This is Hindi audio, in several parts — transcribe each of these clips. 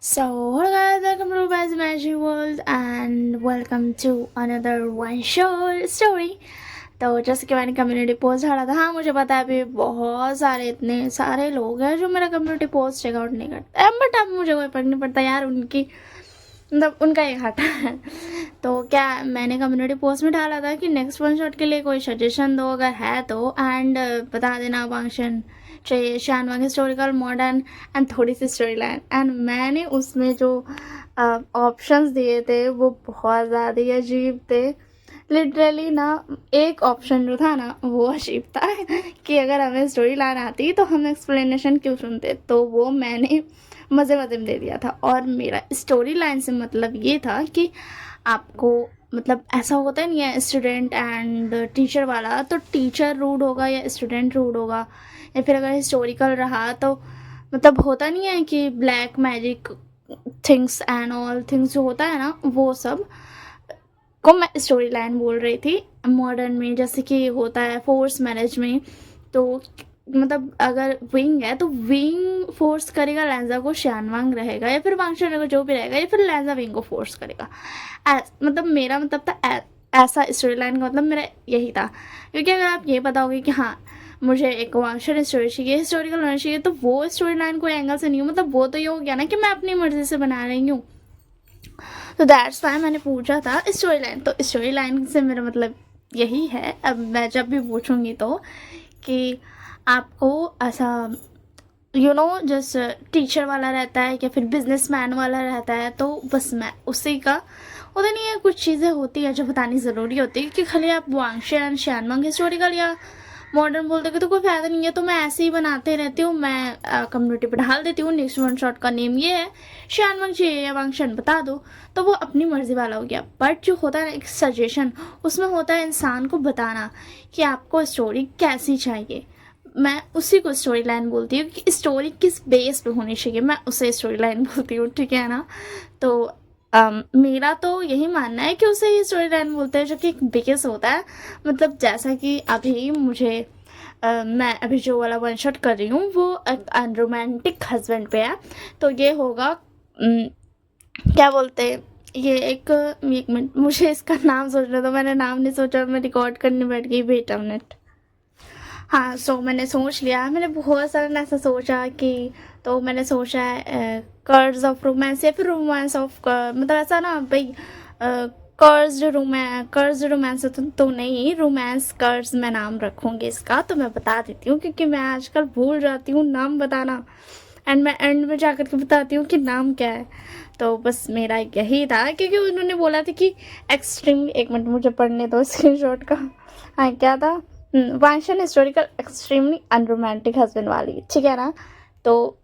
So, hello guys, welcome to Buzz Magic World and welcome to another one short story. तो जैसे कि मैंने कम्युनिटी पोस्ट डाला था, हाँ मुझे पता है अभी बहुत सारे इतने सारे लोग हैं जो मेरा कम्युनिटी पोस्ट चेकआउट नहीं करते, बट अब मुझे कोई फर्क नहीं पड़ता यार, उनकी मतलब उनका एक घाटा है। तो क्या मैंने कम्युनिटी पोस्ट में डाला था कि नेक्स्ट वन शॉट के लिए कोई सजेशन दो अगर है तो, एंड बता देना फंक्शन चाहिए शानवांग हिस्टोरिकल मॉडर्न एंड थोड़ी सी स्टोरी लाइन। एंड मैंने उसमें जो ऑप्शंस दिए थे वो बहुत ज़्यादा ही अजीब थे। लिटरली ना, एक ऑप्शन जो था ना वो अजीब था कि अगर हमें स्टोरी लाइन आती तो हम एक्सप्लेनेशन क्यों सुनते, तो वो मैंने मज़े मज़े में दे दिया था। और मेरा स्टोरी लाइन से मतलब ये था कि आपको मतलब ऐसा होता नहीं है स्टूडेंट एंड टीचर वाला, तो टीचर रूड होगा या स्टूडेंट रूड होगा, या फिर अगर हिस्टोरिकल रहा तो मतलब होता नहीं है कि black magic things and all things जो होता है ना, वो सब को मैं स्टोरी लाइन बोल रही थी। मॉडर्न में जैसे कि होता है फोर्स मैनेज में, तो मतलब अगर विंग है तो विंग फोर्स करेगा लैंजा को, शानवांग रहेगा या फिर वांगशर को, जो भी रहेगा, या फिर लैंजा विंग को फोर्स करेगा। मतलब मेरा मतलब था ऐसा स्टोरी लाइन का मतलब मेरा यही था। क्योंकि अगर आप ये बताओगे कि हाँ मुझे एक वांगशर स्टोरी चाहिए, हिस्टोरिकल होना चाहिए, तो वो स्टोरी लाइन कोई एंगल से नहीं हो, मतलब वो तो ये हो गया ना कि मैं अपनी मर्जी से बना रही हूँ। तो दैट्स वाई मैंने पूछा था स्टोरी लाइन। तो स्टोरी लाइन से मेरा मतलब यही है, अब मैं जब भी पूछूंगी तो, कि आपको ऐसा जैसे टीचर वाला रहता है या फिर बिजनेसमैन वाला रहता है, तो बस मैं उसी का होता नहीं है। कुछ चीज़ें होती है जो बतानी ज़रूरी होती है, क्योंकि खाली आप वांगशे शानवांग हिस्टोरिकल या मॉडर्न बोल दोगे तो कोई फ़ायदा नहीं है। तो मैं ऐसे ही बनाते रहती हूँ, मैं कम्युनिटी पर डाल देती हूँ नेक्स्ट वन शॉट का नेम ये है, शानवांग चाहिए या वांगशन बता दो, तो वो अपनी मर्ज़ी वाला हो गया। बट जो होता है ना एक सजेशन, उसमें होता है इंसान को बताना कि आपको स्टोरी कैसी चाहिए। मैं उसी को स्टोरी लाइन बोलती हूँ कि स्टोरी किस बेस पे होनी चाहिए, मैं उसे स्टोरी लाइन बोलती हूँ, ठीक है ना। तो मेरा तो यही मानना है कि उसे ही स्टोरी लाइन बोलते हैं, जो कि एक बेस होता है। मतलब जैसा कि अभी मुझे मैं अभी जो वाला वन शॉट कर रही हूँ वो एक अनरोमांटिक हस्बैंड पे है, तो ये होगा क्या बोलते हैं ये एक मिनट मुझे इसका नाम सोचना, तो मैंने नाम नहीं सोचा, मैं रिकॉर्ड करने बैठ गई, वेट अ मिनट। हाँ, सो मैंने सोच लिया, मैंने बहुत सारा ऐसा सोचा कि, तो मैंने सोचा है कर्ज ऑफ रोमांस या फिर रोमांस ऑफ, मतलब ऐसा ना भाई, कर्ज रोमांस तो नहीं, रोमांस कर्ज मैं नाम रखूँगी इसका। तो मैं बता देती हूँ क्योंकि मैं आजकल भूल जाती हूँ नाम बताना, एंड मैं एंड में जाकर के बताती हूँ कि नाम क्या है। तो बस मेरा यही था, क्योंकि उन्होंने बोला था कि एक्सट्रीम, एक मिनट मुझे पढ़ने दो स्क्रीनशॉट का। हाँ, क्या था, वांशन हिस्टोरिकल एक्सट्रीमली अनरोमांटिक हस्बैंड वाली, ठीक है ना। तो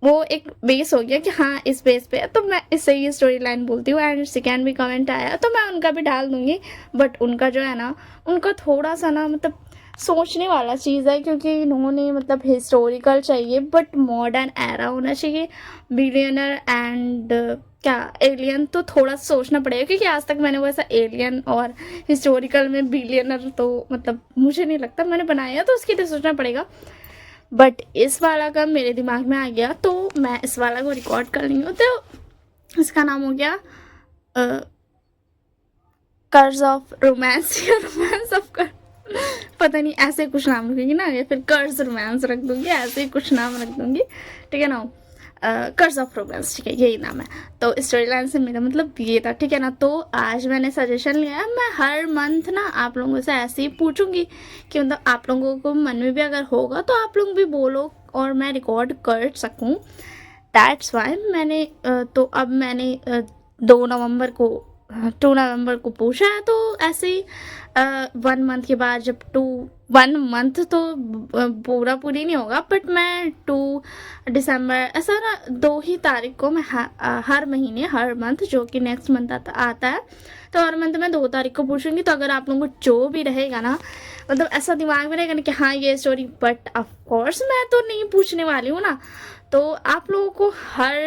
वो एक बेस हो गया कि हाँ इस बेस पे है, तो मैं इससे ही स्टोरी लाइन बोलती हूँ। एंड सेकेंड भी कमेंट आया तो मैं उनका भी डाल दूँगी, बट उनका जो है ना, उनका थोड़ा सा ना मतलब सोचने वाला चीज़ है, क्योंकि इन्होंने मतलब हिस्टोरिकल चाहिए बट मॉडर्न एरा होना चाहिए, बिलियनर एंड क्या एलियन, तो थोड़ा सोचना पड़ेगा, क्योंकि आज तक मैंने वैसा एलियन और हिस्टोरिकल में बिलियनर तो मतलब मुझे नहीं लगता मैंने बनाया, तो उसके लिए सोचना पड़ेगा। बट इस वाला का मेरे दिमाग में आ गया, तो मैं इस वाला को रिकॉर्ड कर रही हूँ। तो इसका नाम हो गया कर्ज ऑफ रोमांस या रोमांस ऑफ कर, पता नहीं ऐसे कुछ नाम रखूँगी ना, या फिर कर्ज रोमांस रख दूँगी, ऐसे ही कुछ नाम रख दूँगी, ठीक है ना। कर्ज ऑफ रोमांस, ठीक है, यही नाम है। तो स्टोरी लाइन से मेरा मतलब ये था, ठीक है ना। तो आज मैंने सजेशन लिया है, मैं हर मंथ ना आप लोगों से ऐसे ही पूछूंगी कि मतलब आप लोगों को मन में भी अगर होगा तो आप लोग भी बोलो और मैं रिकॉर्ड कर सकूं। दैट्स वाई मैंने तो अब मैंने 2 नवंबर को 2 नवंबर को पूछा है, तो ऐसे ही 1 मंथ के बाद जब 1 मंथ तो पूरी नहीं होगा, बट मैं 2 दिसंबर ऐसा ना 2 ही तारीख को मैं हर महीने हर मंथ जो कि नेक्स्ट मंथ आता है, तो हर मंथ मैं 2 तारीख को पूछूंगी। तो अगर आप लोगों को जो भी रहेगा ना, मतलब ऐसा दिमाग में रहेगा ना कि हाँ ये स्टोरी, बट ऑफ कोर्स मैं तो नहीं पूछने वाली हूँ ना, तो आप लोगों को हर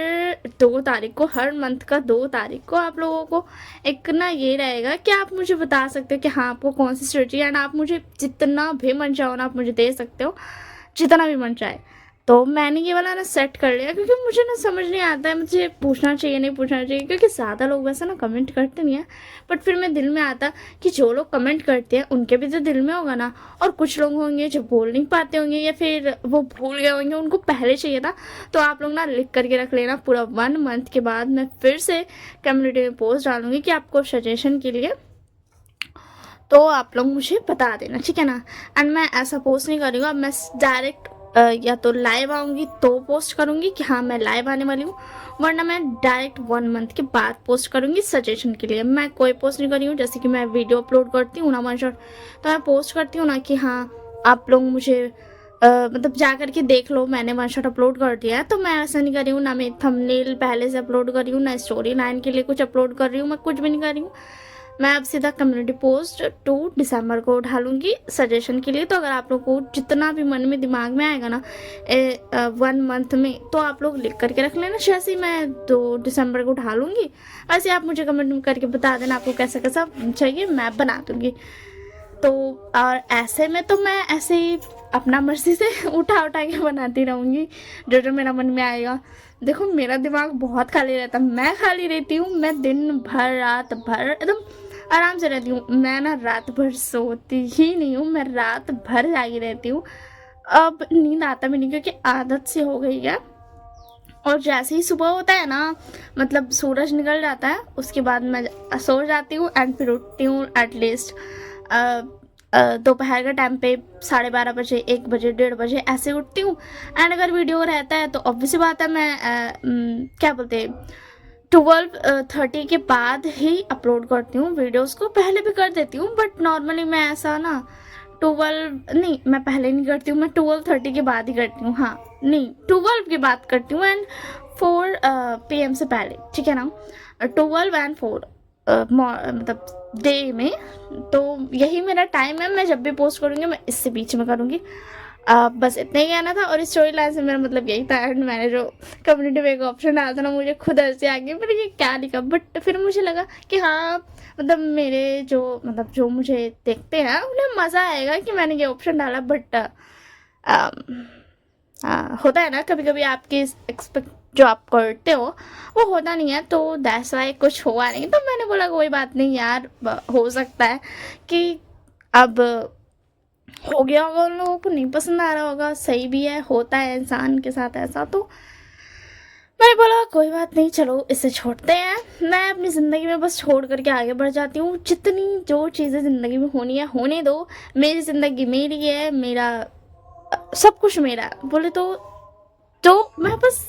2 तारीख को, हर मंथ का 2 तारीख को आप लोगों को एक ना ये रहेगा कि आप मुझे बता सकते हो कि हाँ आपको कौन सी स्टोरी चाहिए, एंड आप मुझे जितना भी मन चाहो ना आप मुझे दे सकते हो, जितना भी मन चाहे। तो मैंने ये वाला ना सेट कर लिया, क्योंकि मुझे ना समझ नहीं आता है मुझे पूछना चाहिए नहीं पूछना चाहिए, क्योंकि ज़्यादा लोग वैसे ना कमेंट करते नहीं हैं। बट फिर मेरे दिल में आता कि जो लोग कमेंट करते हैं उनके भी तो दिल में होगा ना, और कुछ लोग होंगे जो बोल नहीं पाते होंगे या फिर वो भूल गए होंगे, उनको पहले चाहिए था। तो आप लोग ना लिख करके रख लेना, पूरा 1 मंथ के बाद मैं फिर से कम्युनिटी में पोस्ट डालूंगी कि आपको सजेशन के लिए, तो आप लोग मुझे बता देना, ठीक है ना। एंड मैं ऐसा पोस्ट नहीं करूँगा, मैं डायरेक्ट या तो लाइव आऊँगी तो पोस्ट करूँगी कि हाँ मैं लाइव आने वाली हूँ, वरना मैं डायरेक्ट 1 मंथ के बाद पोस्ट करूँगी सजेशन के लिए। मैं कोई पोस्ट नहीं कर रही हूँ, जैसे कि मैं वीडियो अपलोड करती हूँ ना वन शॉट, तो मैं पोस्ट करती हूँ ना कि हाँ आप लोग मुझे मतलब जा करके देख लो मैंने वन शॉट अपलोड कर दिया है। तो मैं ऐसा नहीं कर रही हूँ, ना मैं थंबनेल पहले से अपलोड कर रही हूँ, ना स्टोरी लाइन के लिए कुछ अपलोड कर रही हूँ, मैं कुछ भी नहीं कर रही हूँ। मैं अब सीधा कम्युनिटी पोस्ट 2 दिसंबर को डालूंगी सजेशन के लिए। तो अगर आप लोग को जितना भी मन में दिमाग में आएगा ना 1 मंथ में, तो आप लोग लिख करके रख लेना। जैसे ही मैं 2 दिसंबर को डालूंगी वैसे आप मुझे कमेंट करके बता देना आपको कैसा कैसा चाहिए, मैं बना दूंगी। तो और ऐसे में तो मैं ऐसे ही अपना मर्जी से उठा के बनाती रहूँगी जो जो मेरा मन में आएगा। देखो मेरा दिमाग बहुत खाली रहता है, मैं खाली रहती हूँ, मैं दिन भर रात भर एकदम आराम से रहती हूँ। मैं ना रात भर सोती ही नहीं हूँ, मैं रात भर जागी रहती हूँ। अब नींद आता भी नहीं, क्योंकि आदत से हो गई है। और जैसे ही सुबह होता है ना, मतलब सूरज निकल जाता है, उसके बाद मैं सो जाती हूँ एंड फिर उठती हूँ एटलीस्ट दोपहर के टाइम पे 12:30 बजे, 1 बजे, 1:30 बजे ऐसे उठती हूँ। एंड अगर वीडियो रहता है तो ऑब्वियस बात है मैं क्या बोलते हैं 12:30 के बाद ही अपलोड करती हूँ वीडियोस को। पहले भी कर देती हूँ बट नॉर्मली मैं ऐसा ना 12 नहीं, मैं पहले नहीं करती हूँ, मैं 12:30 के बाद ही करती हूँ। हाँ नहीं, 12 के बाद करती हूँ एंड 4 PM से पहले, ठीक है ना। 12 एंड 4 मतलब डे में, तो यही मेरा टाइम है। मैं जब भी पोस्ट करूँगी मैं इससे बीच में करूँगी। बस इतना ही कहना था। और स्टोरी लाइन से मेरा मतलब यही था। एंड मैंने जो कम्युनिटी में एक ऑप्शन आया था ना, मुझे खुद हंसी आ गई, मैंने ये क्या लिखा। बट फिर मुझे लगा कि हाँ मतलब मेरे जो मुझे देखते हैं उन्हें मज़ा आएगा कि मैंने ये ऑप्शन डाला। बट होता है ना कभी कभी आपकी एक्सपेक्ट जो आप करते हो वो होता नहीं है, तो दैट्स वाई कुछ हुआ नहीं। तो मैंने बोला कोई बात नहीं यार, हो सकता है कि अब हो गया होगा, उन लोगों को नहीं पसंद आ रहा होगा, सही भी है, होता है इंसान के साथ ऐसा। तो मैंने बोला कोई बात नहीं, चलो इसे छोड़ते हैं। मैं अपनी ज़िंदगी में बस छोड़ करके आगे बढ़ जाती हूँ। जितनी जो चीज़ें ज़िंदगी में होनी है होने दो, मेरी ज़िंदगी मेरी है, मेरा सब कुछ मेरा है बोले तो मैं बस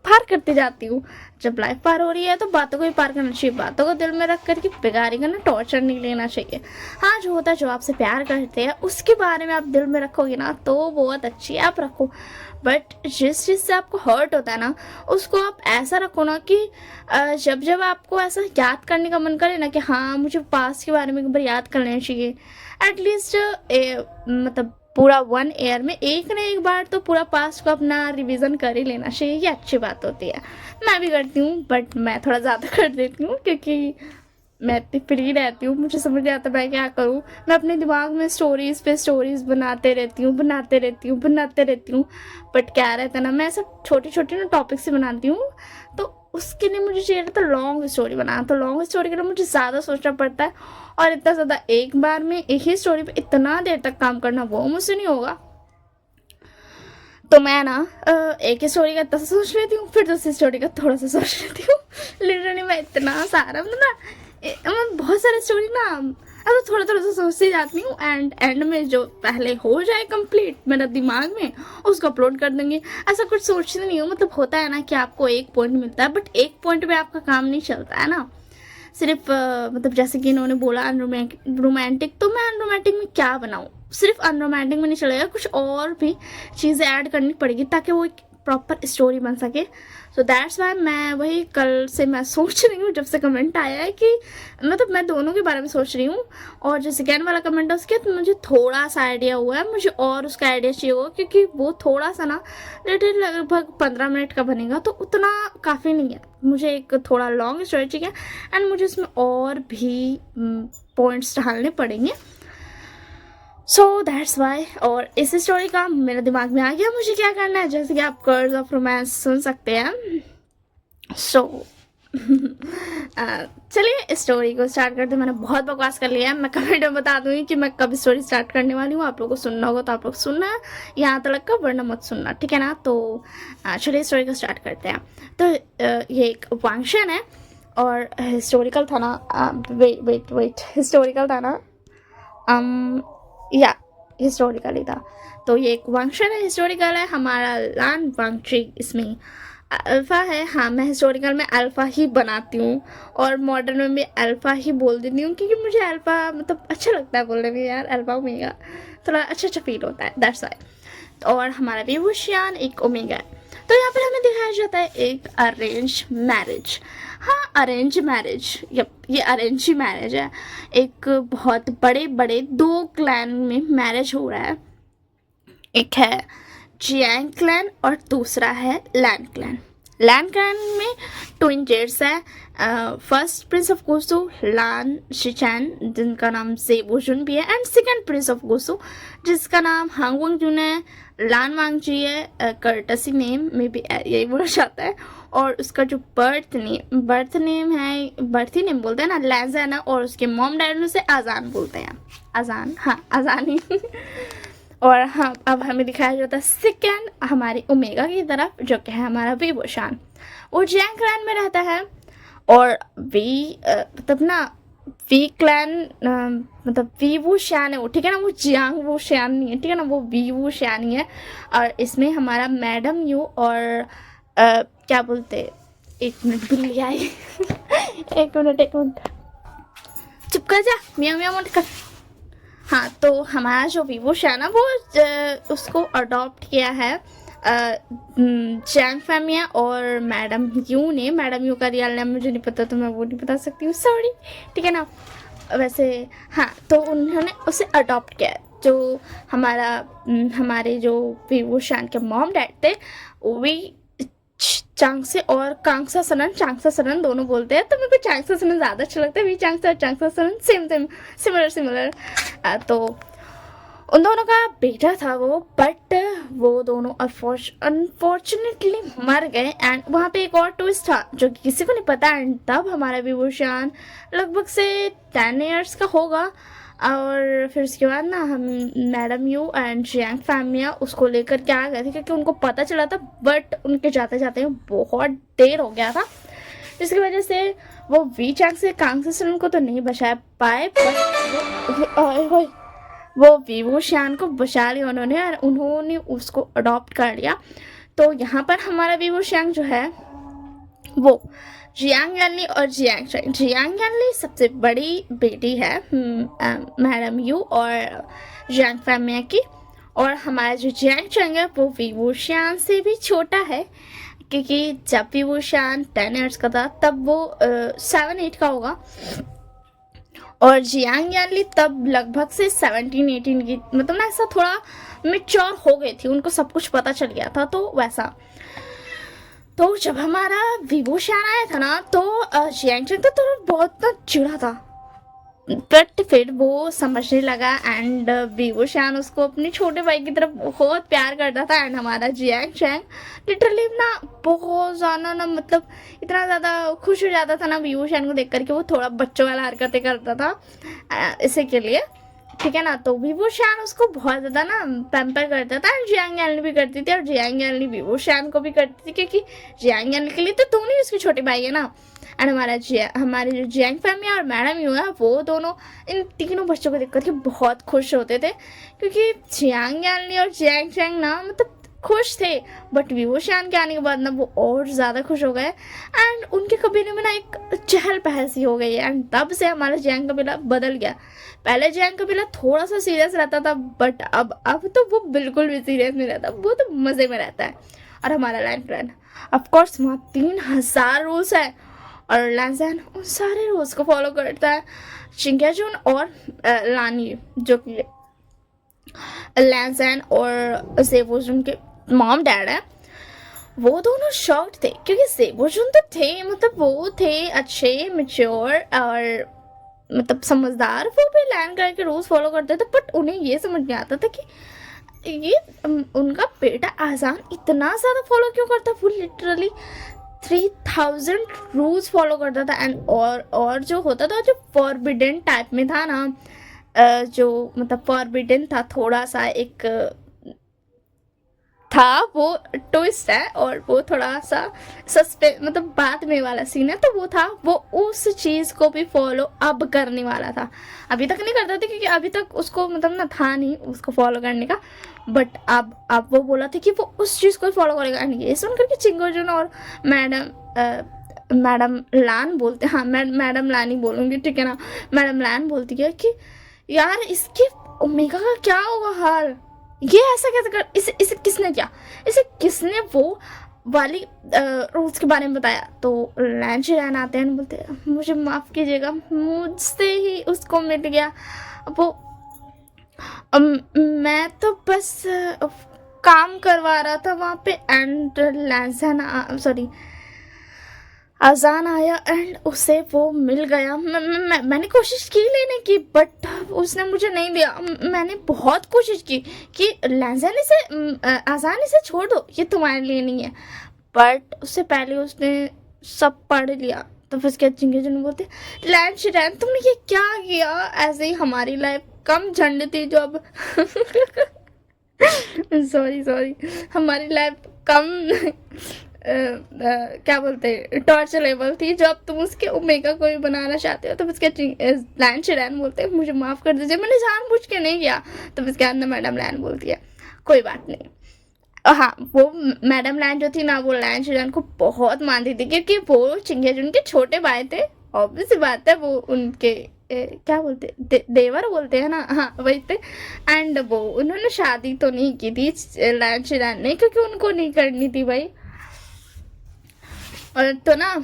पार करते जाती हूँ। जब लाइफ पार हो रही है तो बातों को ही पार करना चाहिए, बातों को दिल में रख करके बिगाड़ी करना, टॉर्चर नहीं लेना चाहिए। हाँ जो होता है, जो आपसे प्यार करते हैं उसके बारे में आप दिल में रखोगे ना तो बहुत अच्छी है, आप रखो। बट जिस चीज़ से आपको हर्ट होता है ना, उसको आप ऐसा रखो ना कि जब जब आपको ऐसा याद करने का मन करे ना कि हाँ मुझे पास्ट के बारे में एक बार याद कर लेना चाहिए, एटलीस्ट मतलब पूरा 1 ईयर में एक ना एक बार तो पूरा पास्ट को अपना रिवीजन कर ही लेना चाहिए, ये अच्छी बात होती है। मैं भी करती हूँ बट मैं थोड़ा ज़्यादा कर देती हूँ, क्योंकि मैं इतनी फ्री रहती हूँ, मुझे समझ नहीं आता मैं क्या करूँ। मैं अपने दिमाग में स्टोरीज़ पे स्टोरीज़ बनाते रहती हूँ। बट क्या रहता है ना, मैं सब छोटे छोटे ना टॉपिक से बनाती हूँ, तो उसके लिए मुझे चाहिए रहता लॉन्ग स्टोरी बनाना। तो लॉन्ग स्टोरी के लिए मुझे ज़्यादा सोचना पड़ता है, और इतना ज़्यादा एक बार में एक ही स्टोरी पे इतना देर तक काम करना वो मुझसे नहीं होगा। तो मैं ना एक ही स्टोरी का इतना सा सोच लेती हूँ, फिर दूसरी स्टोरी का थोड़ा सा सोच लेती हूँ। लिटरली मैं इतना सारा मतलब ना मैं बहुत सारी स्टोरी ना अब तो थोड़ा थोड़ा सा सोचती जाती हूँ, एंड में जो पहले हो जाए कंप्लीट मेरा दिमाग में उसको अपलोड कर देंगे। ऐसा कुछ सोचती नहीं हूँ। मतलब होता है ना कि आपको एक पॉइंट मिलता है, बट एक पॉइंट पे आपका काम नहीं चलता है ना। सिर्फ मतलब जैसे कि इन्होंने बोला रोमांटिक, तो मैं अनरोमांटिक में क्या बनाऊँ। सिर्फ अनरोमांटिक में नहीं चलेगा, कुछ और भी चीज़ें ऐड करनी पड़ेगी ताकि वो एक प्रॉपर स्टोरी बन सके। सो दैट्स वाई मैं वही कल से मैं सोच रही हूँ, जब से कमेंट आया है कि मतलब मैं दोनों के बारे में सोच रही हूँ। और जो सेकेंड वाला कमेंट है उसके तो मुझे थोड़ा सा आइडिया हुआ है, मुझे और उसका आइडिया चाहिए होगा, क्योंकि वो थोड़ा सा ना लगभग 15 मिनट का बनेगा, तो उतना काफ़ी नहीं है। मुझे एक थोड़ा लॉन्ग स्टोरी चाहिए एंड मुझे उसमें और भी पॉइंट्स डालने पड़ेंगे। So that's why. और इस स्टोरी का मेरे दिमाग में आ गया मुझे क्या करना है, जैसे कि आप कर्ज ऑफ रोमांस सुन सकते हैं। सो चलिए इस स्टोरी को स्टार्ट करते हैं। मैंने बहुत बकवास कर लिया है, मैं कमेंट में बता दूंगी कि मैं कब स्टोरी स्टार्ट करने वाली हूँ। आप लोगों को सुनना होगा तो आप लोग सुनना है यहाँ तक का, वरना मत सुनना, ठीक है ना। तो चलिए स्टोरी को स्टार्ट करते हैं। तो ये एक फंक्शन है और हिस्टोरिकल था ना, वेट हिस्टोरिकल था ना, या हिस्टोरिकल ही था। तो ये एक फंक्शन है, हिस्टोरिकल है। हमारा लान वांगची इसमें अल्फ़ा है। हाँ, मैं हिस्टोरिकल में अल्फ़ा ही बनाती हूँ और मॉडर्न में भी अल्फ़ा ही बोल देती हूँ, क्योंकि मुझे अल्फ़ा मतलब अच्छा लगता है बोलने में यार। अल्फ़ा ओमेगा थोड़ा अच्छा फील होता है, दैट्स वाई। और हमारा विभूषियान एक ओमेगा है। तो यहाँ पर हमें दिखाया जाता है एक अरेंज मैरिज। हाँ, अरेंज मैरिज, ये अरेंज ही मैरिज है। एक बहुत बड़े बड़े 2 क्लैन में मैरिज हो रहा है। एक है जियांग क्लैन और दूसरा है लैन क्लैन। लैन क्लैन में ट्विन जेट्स है। फर्स्ट प्रिंस ऑफ गोसु लान शिचैन, जिनका नाम सेबोजुन भी है, एंड सेकंड प्रिंस ऑफ गोसु जिसका नाम हांग वांगजुन है। लान वांगजी है, कर्टसी नेम में भी यही बोला जाता है। और उसका जो बर्थ नेम है, बर्थी नेम बोलते हैं ना, लैजाना, और उसके मॉम डैड उसे आजान बोलते हैं। आजान, हाँ आजान ही और हाँ, अब हमें दिखाया जाता है सेकेंड हमारी ओमेगा की तरफ, जो कि है हमारा विभूषण। वो जियांग क्लैन में रहता है और मतलब ना वी क्लैन, मतलब विभूषण है वो, ठीक है ना। वो जियांग वो श्यान नहीं है, ठीक है ना, वो विभूषण ही है। और इसमें हमारा मैडम यू और क्या बोलते, एक मिनट बिल्ली आई एक मिनट चुप कर जा, मियाँ मियाँ मत कर। हाँ, तो हमारा जो विभूषण है ना, वो उसको अडॉप्ट किया है जैंग फैमिया और मैडम यू ने। मैडम यू का रियल नेम मुझे नहीं पता, तो मैं वो नहीं बता सकती हूँ, सॉरी, ठीक है ना। वैसे हाँ, तो उन्होंने उसे अडॉप्ट किया। जो हमारे जो विभूषण के मॉम डैड थे, वे चांगसे और कांगसा सनन दोनों बोलते हैं, तो मेरे को चांगसा सनन ज़्यादा अच्छा लगता है। वी चांगसा और चांगसा सनन सेम सिमिलर। तो उन दोनों का बेटा था वो, बट वो दोनों अनफॉर्चुनेटली मर गए। एंड वहाँ पे एक और ट्विस्ट था जो कि किसी को नहीं पता। एंड तब हमारा विभूषण लगभग से 10 years का होगा। और फिर उसके बाद ना हम मैडम यू एंड जियांग फैमिया उसको लेकर के आ गए थे, क्योंकि उनको पता चला था, बट उनके जाते जाते बहुत देर हो गया था, जिसकी वजह से वो वी चैंग से कांग से को तो नहीं बचा पाए, बट वो विभूषण को बचा लिया उन्होंने और उन्होंने उसको अडॉप्ट कर लिया। तो यहाँ पर हमारा विभूषण जो है वो जियांग यानली और जियांग चैंग। जियांग यानली सबसे बड़ी बेटी है मैडम यू और जियांग फैमिया की। और हमारा जो जियांग चैंग है वो विभूषण से भी छोटा है, क्योंकि जब विभूषण 10 years का था तब वो 7-8 का होगा। और जियांग यानली तब लगभग से 17-18 की, मतलब ना ऐसा थोड़ा मेच्योर हो गई थी, उनको सब कुछ पता चल गया था, तो वैसा। तो जब हमारा विभूषण आया था ना, तो जियांग चैंग तो बहुत ना चिढ़ा था, बट फिर वो समझने लगा। एंड विभूषण उसको अपने छोटे भाई की तरफ बहुत प्यार करता था। एंड हमारा जियांग चैंग लिटरली ना बहुत ज़्यादा ना, मतलब इतना ज़्यादा खुश हो जाता था ना विभूषण को देख करके, वो थोड़ा बच्चों वाला हरकतें करता था इसी के लिए, ठीक है ना। तो विभूषण उसको बहुत ज़्यादा ना पैम्पर करता था। एंड जियांग यानली भी करती थी और जियांग यानली विभूषण को भी करती थी, क्योंकि जियांग यानली के लिए तो दोनों ही उसके छोटे भाई है ना। एंड हमारे जो जियांग फैमिली और मैडम यू है, वो दोनों इन तीनों बच्चों को देख करके बहुत खुश होते थे, क्योंकि जियांग यानली और जियांग चैंग ना मतलब खुश थे, बट विभूषण के आने के बाद ना वो और ज़्यादा खुश हो गए। एंड उनके कबीले में ना एक चहल पहल सी हो गई है। एंड तब से हमारा जियांग कबीला बदल गया। पहले जियांग कबीला थोड़ा सा सीरियस रहता था, बट अब तो वो बिल्कुल भी सीरियस नहीं रहता, वो तो मज़े में रहता है। और हमारा लैन क्लैन ऑफकोर्स वहाँ 3000 रूल्स है, और लैंजैन उन सारे रूल्स को फॉलो करता है। शिंग्याजुन और लानी, जो कि लैंजैन और सेबोजुन के मॉम डैड है, वो दोनों शॉक्ड थे, क्योंकि सेबोजुन तो थे, मतलब वो थे अच्छे, मैच्योर और मतलब समझदार, वो भी लैन करके रोज फॉलो करते थे, बट उन्हें ये समझ नहीं आता था कि ये उनका बेटा आजान इतना ज़्यादा फॉलो क्यों करता। वो लिटरली 3000 रूल्स फॉलो करता था। एंड और जो होता था, जो फॉरबिडन टाइप में था ना, जो मतलब फॉरबिडन था, थोड़ा सा एक था, वो ट्विस्ट है और वो थोड़ा सा मतलब बाद में वाला सीन है, तो वो था, वो उस चीज़ को भी फॉलो अब करने वाला था। अभी तक नहीं करता था क्योंकि अभी तक उसको मतलब ना था नहीं उसको फॉलो करने का, बट अब वो बोला था कि वो उस चीज़ को फॉलो करेगा। एंड ये सुन करके चिंगोजन और मैडम लान बोलते, हाँ मैडम लान ही बोलूँगी, ठीक है ना, मैडम लान बोलती है कि यार इसके ओमेगा का क्या होगा हाल, ये ऐसा कैसे कर, इसे किसने किया, इसे किसने वो वाली रूल्स के बारे में बताया। तो लैन शिरान आते हैं, बोलते हैं मुझे माफ़ कीजिएगा, मुझसे ही उसको मिल गया वो, मैं तो बस काम करवा रहा था वहाँ पे। एंड लैंसन सॉरी अजान आया एंड उसे वो मिल गया। मैंने कोशिश की लेने की, बट उसने मुझे नहीं दिया। मैंने बहुत कोशिश की कि लैंसन इसे अजान इसे छोड़ दो, ये तुम्हारे लिए नहीं है, बट उससे पहले उसने सब पढ़ लिया। तो फिर उसके चिंगेजन बोलते लैंड शिरैन तुमने ये क्या किया। ऐसे ही हमारी लाइफ कम झंड थी जो अब सॉरी हमारी लाइफ कम क्या बोलते हैं टॉर्चर लेवल थी, जो अब तुम उसके ओमेगा को भी बनाना चाहते हो। तो उसके लैन शिरैन बोलते हैं मुझे माफ़ कर दीजिए, मैंने जानबूझ के नहीं किया। तो उसके अंदर मैडम लैन बोलती है कोई बात नहीं। हाँ, वो मैडम लैन जो थी ना, वो लैन शिरैन को बहुत मानती थी क्योंकि वो चिंगेजन के छोटे भाई थे। ऑब्वियस बात है, वो उनके क्या बोलते देवर बोलते हैं ना, हाँ वही थे। एंड वो उन्होंने शादी तो नहीं की थी लैन शिरैन ने, क्योंकि उनको नहीं करनी थी भाई। और तो ना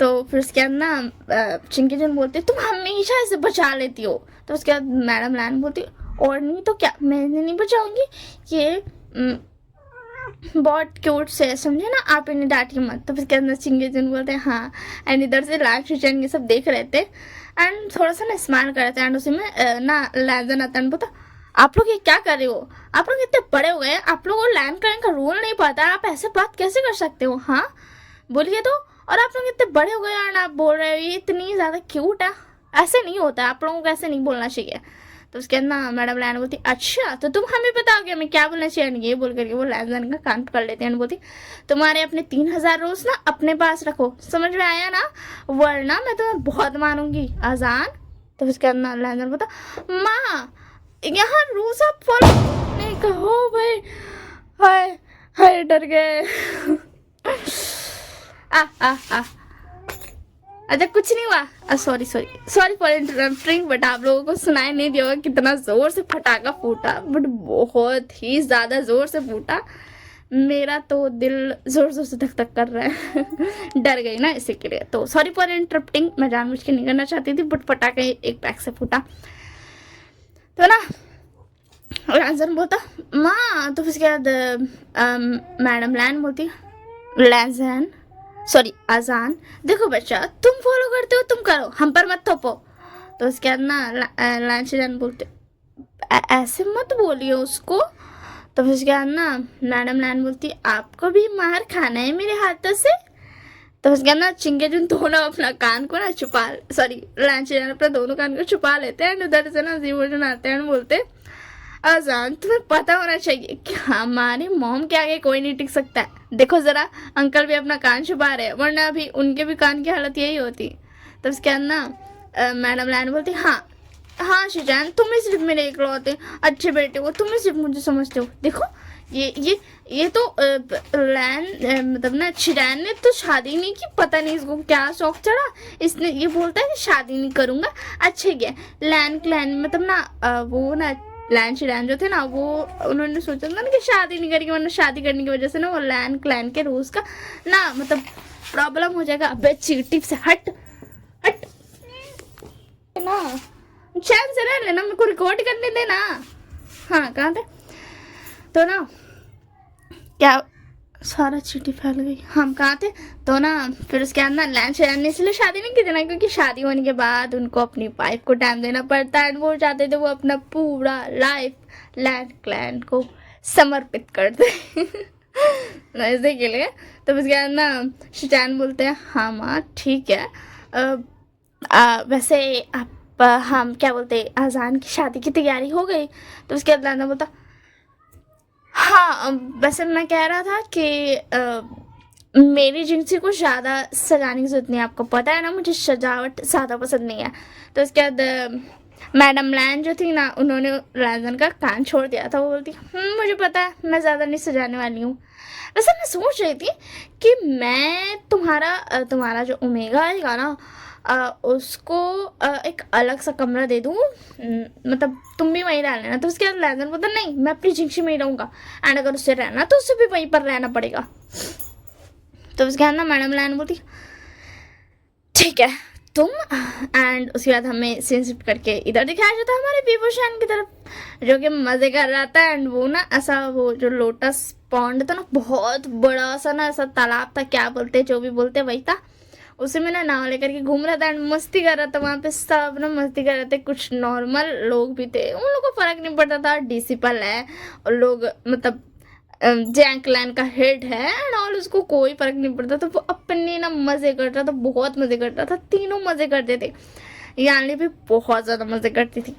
तो फिर उसके बाद ना चिंगेजन बोलते तुम हमेशा इसे बचा लेती हो। तो उसके बाद मैडम लैन बोलती और नहीं तो क्या, मैं नहीं बचाऊंगी, ये बहुत क्यूट से समझे ना, आप इन्हें डांटिए मत। तो उसके अंदर चिंगेजन बोलते हैं हाँ। एंड इधर से लैन शिरैन ये सब देख रहे थे एंड थोड़ा सा ना स्माइल कर रहे थे। एंड उसी में ना लैंसन आता है, बोलता आप लोग ये क्या कर रहे हो, आप लोग इतने बड़े हो गए, आप लोगों को लैंड करने का रूल नहीं पता, आप ऐसे बात कैसे कर सकते हो, हाँ बोलिए तो। और आप लोग इतने बड़े हो गए और आप बोल रहे हो ये इतनी ज़्यादा क्यूट है, ऐसे नहीं होता, आप लोगों को ऐसे नहीं बोलना चाहिए। तो उसके अंदर ना मैडम लैन बोलती अच्छा तो तुम हमें बताओगे हमें क्या बोलना चाहिए। ये बोल करके वो लैंसन का कान पकड़ लेते हैं, बोलती तुम्हारे अपने 3000 रोज ना अपने पास रखो, समझ में आया ना, वरना मैं तुम्हें बहुत मारूंगी अजान। तो उसके अंदर लैंसन बोलता माँ यहाँ रूल्स आप फॉलो नहीं कहो भाई, हाय हाय डर गए अच्छा कुछ नहीं हुआ, सॉरी फॉर इंटरप्टिंग, बट आप लोगों को सुनाई नहीं दिया होगा कितना जोर से पटाखा फूटा, बट बहुत ही ज्यादा जोर से फूटा। मेरा तो दिल जोर जोर से धक धक कर रहा है डर गई ना इसी के लिए। तो सॉरी फॉर इंटरप्टिंग, मैं जानबूझ के नहीं करना चाहती थी, बट पटाखा एक पैक से फूटा। तो ना लैंसन बोलता माँ। तो उसके बाद मैडम लैन बोलती लैंसन सॉरी अजान देखो बच्चा तुम फॉलो करते हो तुम करो, हम पर मत थोपो। तो उसके बाद ना लैन शिरैन बोलते ऐसे मत बोलिए उसको। तो उसके बाद ना मैडम लैन बोलती आपको भी मार खाना है मेरे हाथों से। तो उसके बाद ना चिंगेजन दोनों अपना कान को ना छुपा, सॉरी लैन शिरैन अपना दोनों कान को छुपा लेते हैं। उधर से ना जीवोजन आते हैं बोलते अजान तुम्हें पता होना चाहिए कि हमारे मॉम के आगे कोई नहीं टिक सकता है। देखो जरा अंकल भी अपना कान छुपा रहे हैं, वरना अभी उनके भी कान की हालत यही होती। तो उसके बाद ना मैडम लैन बोलती हाँ शिजान तुम ही सिर्फ मेरे इकलौते अच्छे बेटे हो, तुम ही सिर्फ मुझे समझते हो। देखो ये तो लैन मतलब ना शिजान ने तो शादी नहीं की, पता नहीं इसको क्या शौक चढ़ा, इसने ये बोलता है कि शादी नहीं करूंगा। अच्छे गया लैन मतलब ना वो ना लैन शिरैन जो थे ना, वो उन्होंने सोचा था ना कि शादी नहीं करेंगे, वरना शादी करने की वजह से ना वो लैन क्लैन के रूल्स का ना मतलब प्रॉब्लम हो जाएगा। अबे चीटी से हट ना, चैन से रह लेना, मेरे को रिकॉर्ड करने देना। हाँ कहाँ थे तो ना क्या सारा चीटी फैल गई। हम कहाँ थे तो ना, फिर उसके बाद ना लैंड शेरन ने इसलिए शादी नहीं की थी ना, क्योंकि शादी होने के बाद उनको अपनी वाइफ को टाइम देना पड़ता है, वो चाहते थे वो अपना पूरा लाइफ लैंड क्लैन को समर्पित कर दे ऐसे के लिए। तो उसके बाद ना शिचान बोलते हैं हाँ माँ ठीक है, वैसे आप हम क्या बोलते अजान की शादी की तैयारी हो गई। तो उसके बाद लाना बोलता हाँ वैसे मैं कह रहा था कि मेरी जिंसी को ज़्यादा सजाने की जरूरत नहीं है, आपको पता है ना मुझे सजावट ज़्यादा पसंद नहीं है। तो उसके बाद मैडम लैन जो थी ना, उन्होंने राजन का कान छोड़ दिया था। वो बोलती मुझे पता है मैं ज़्यादा नहीं सजाने वाली हूँ। वैसे मैं सोच रही थी कि मैं तुम्हारा जो ओमेगा आएगा ना, उसको एक अलग सा कमरा दे दूँ, मतलब तुम भी वहीं रह लेना। तो उसके बाद लैजन बोलता नहीं मैं अपनी जिंसी में ही रहूँगा, एंड अगर उससे रहना तो उससे भी वहीं पर रहना पड़ेगा। तो उसके बाद ना मैडम लैन बोलती ठीक है तुम, एंड उसके बाद हमें सीन शिफ्ट करके इधर दिखाया जाता है हमारे विभूषण की तरफ, जो कि मज़े कर रहा था। एंड वो ना ऐसा वो जो लोटस पॉन्ड था ना, बहुत बड़ा सा ना ऐसा तालाब था, क्या बोलते जो भी बोलते वही था, उसी में ना नाव लेकर के घूम रहा था एंड मस्ती कर रहा था। वहाँ पे सब ना मस्ती कर रहे थे, कुछ नॉर्मल लोग भी थे, उन लोगों को फर्क नहीं पड़ता था, डिसिपल है और लोग मतलब जैंक क्लैन का हेड है एंड ऑल, उसको कोई फर्क नहीं पड़ता था। वो अपने ना मज़े करता था, बहुत मज़े करता था, तीनों मज़े करते थे। यानी भी बहुत ज़्यादा मज़े करती थी।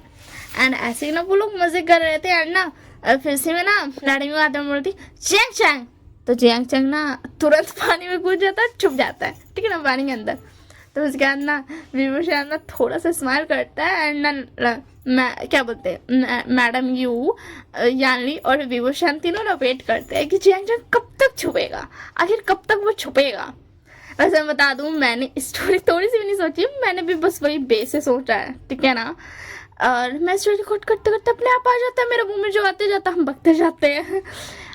एंड ऐसे ही ना वो लोग मज़े कर रहे थे एंड ना फिर से में ना लड़ाई में आते बोलती चैंग चैंग, तो जैंग चैंग ना तुरंत पानी में कूद जाता है, छुप जाता है, ठीक है ना, पानी के अंदर। तो उसके बाद ना विभूषण ना थोड़ा सा स्माइल करता है एंड ना मैं क्या बोलते हैं मैडम यू यानली और विभूषण तीनों ना वेट करते हैं कि जैंग चैंग कब तक छुपेगा, आखिर कब तक वो छुपेगा। वैसे मैं बता दूं मैंने स्टोरी थोड़ी सी भी नहीं सोची, मैंने भी बस वही बेस से सोचा है, ठीक है ना। और मैं स्टोरी रिकॉर्ड करते करते अपने आप आ जाता है मेरे मुंह में, जो आते जाता हम बकते जाते हैं।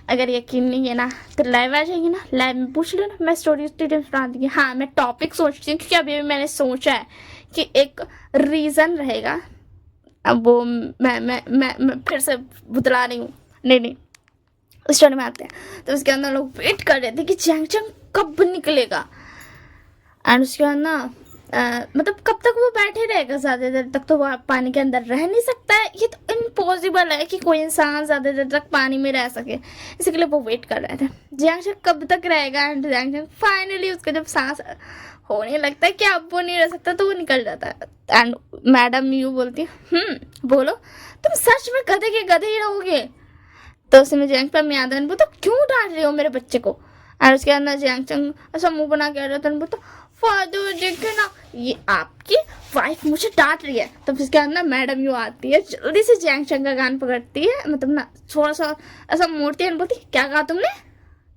अगर यकीन नहीं है ना तो लाइव आ जाएगी ना, लाइव में पूछ लेना, मैं स्टोरी सुना दूंगी। हाँ मैं टॉपिक सोचती हूँ क्योंकि अभी मैंने सोचा है कि एक रीज़न रहेगा। अब वो मैं फिर से बुतला रही हूँ, नहीं स्टोरी में आते हैं। तो उसके अंदर लोग वेट कर रहे थे कि जैंग चैंग कब निकलेगा, एंड उसके बाद ना मतलब कब तक वो बैठे रहेगा, ज़्यादा देर तक तो वो पानी के अंदर रह नहीं सकता है, ये तो इम्पॉसिबल है कि कोई इंसान ज़्यादा देर तक पानी में रह सके, इसके लिए वो वेट कर रहे थे जैंग चैंग कब तक रहेगा। एंड जैंग चैंग फाइनली उसका जब सांस होने लगता है कि अब वो नहीं रह सकता तो वो निकल जाता है। एंड मैडम यू बोलती बोलो तुम सच में गधे के गधे ही रहोगे। तो उसमें जैंग पर याद है बोलता क्यों डांट रहे हो मेरे बच्चे को। और उसके अंदर जैंग चैंग ऐसा मुंह बना के आ रहा था, बोलता फादर देखे ना ये आपकी वाइफ मुझे डांट रही है। तो उसके अंदर मैडम यू आती है, जल्दी से जैंग चैंग का कान पकड़ती है, मतलब ना थोड़ा सा ऐसा मोड़ती है, बोलती क्या कहा तुमने।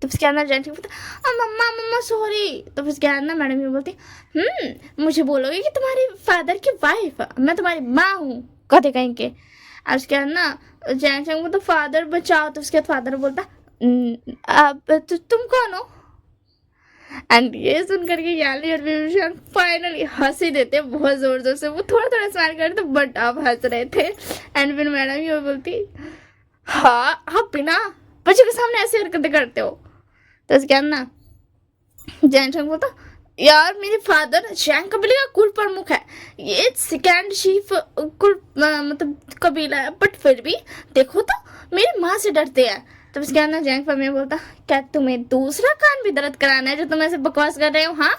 तो उसके अंदर जैंग चैंग बोलता मम्मा मम्मा सॉरी। तो उसके अंदर मैडम यू बोलती मुझे बोलोगे कि तुम्हारी फादर की वाइफ, मैं तुम्हारी माँ हूँ कदे कहीं के। और उसके बाद ना जैंग चैंग बोलता फादर बचाओ। तो उसके बाद फादर बोलता अब तुम कौन हो। एंड ये सुन करके याली और विभूषण फाइनली हंसी देते बहुत जोर जोर से, वो थोड़ा थोड़ा स्माइल कर रहे थे बट अब हंस रहे थे। एंड फिर मैडम ये बोलती हाँ आप बिना बच्चों के सामने ऐसी हरकतें करते हो। तो उसके बाद ना जैन चंग बोलता यार मेरे फादर जैन कबीले का कुल प्रमुख है, ये सेकेंड चीफ कुल मतलब कबीला है, बट फिर भी देखो तो मेरी माँ से डरते हैं। तो उसके बाद ना जैंग फमी बोलता क्या तुम्हें दूसरा कान भी दर्द कराना है जो तुम ऐसे बकवास कर रहे हो। हाँ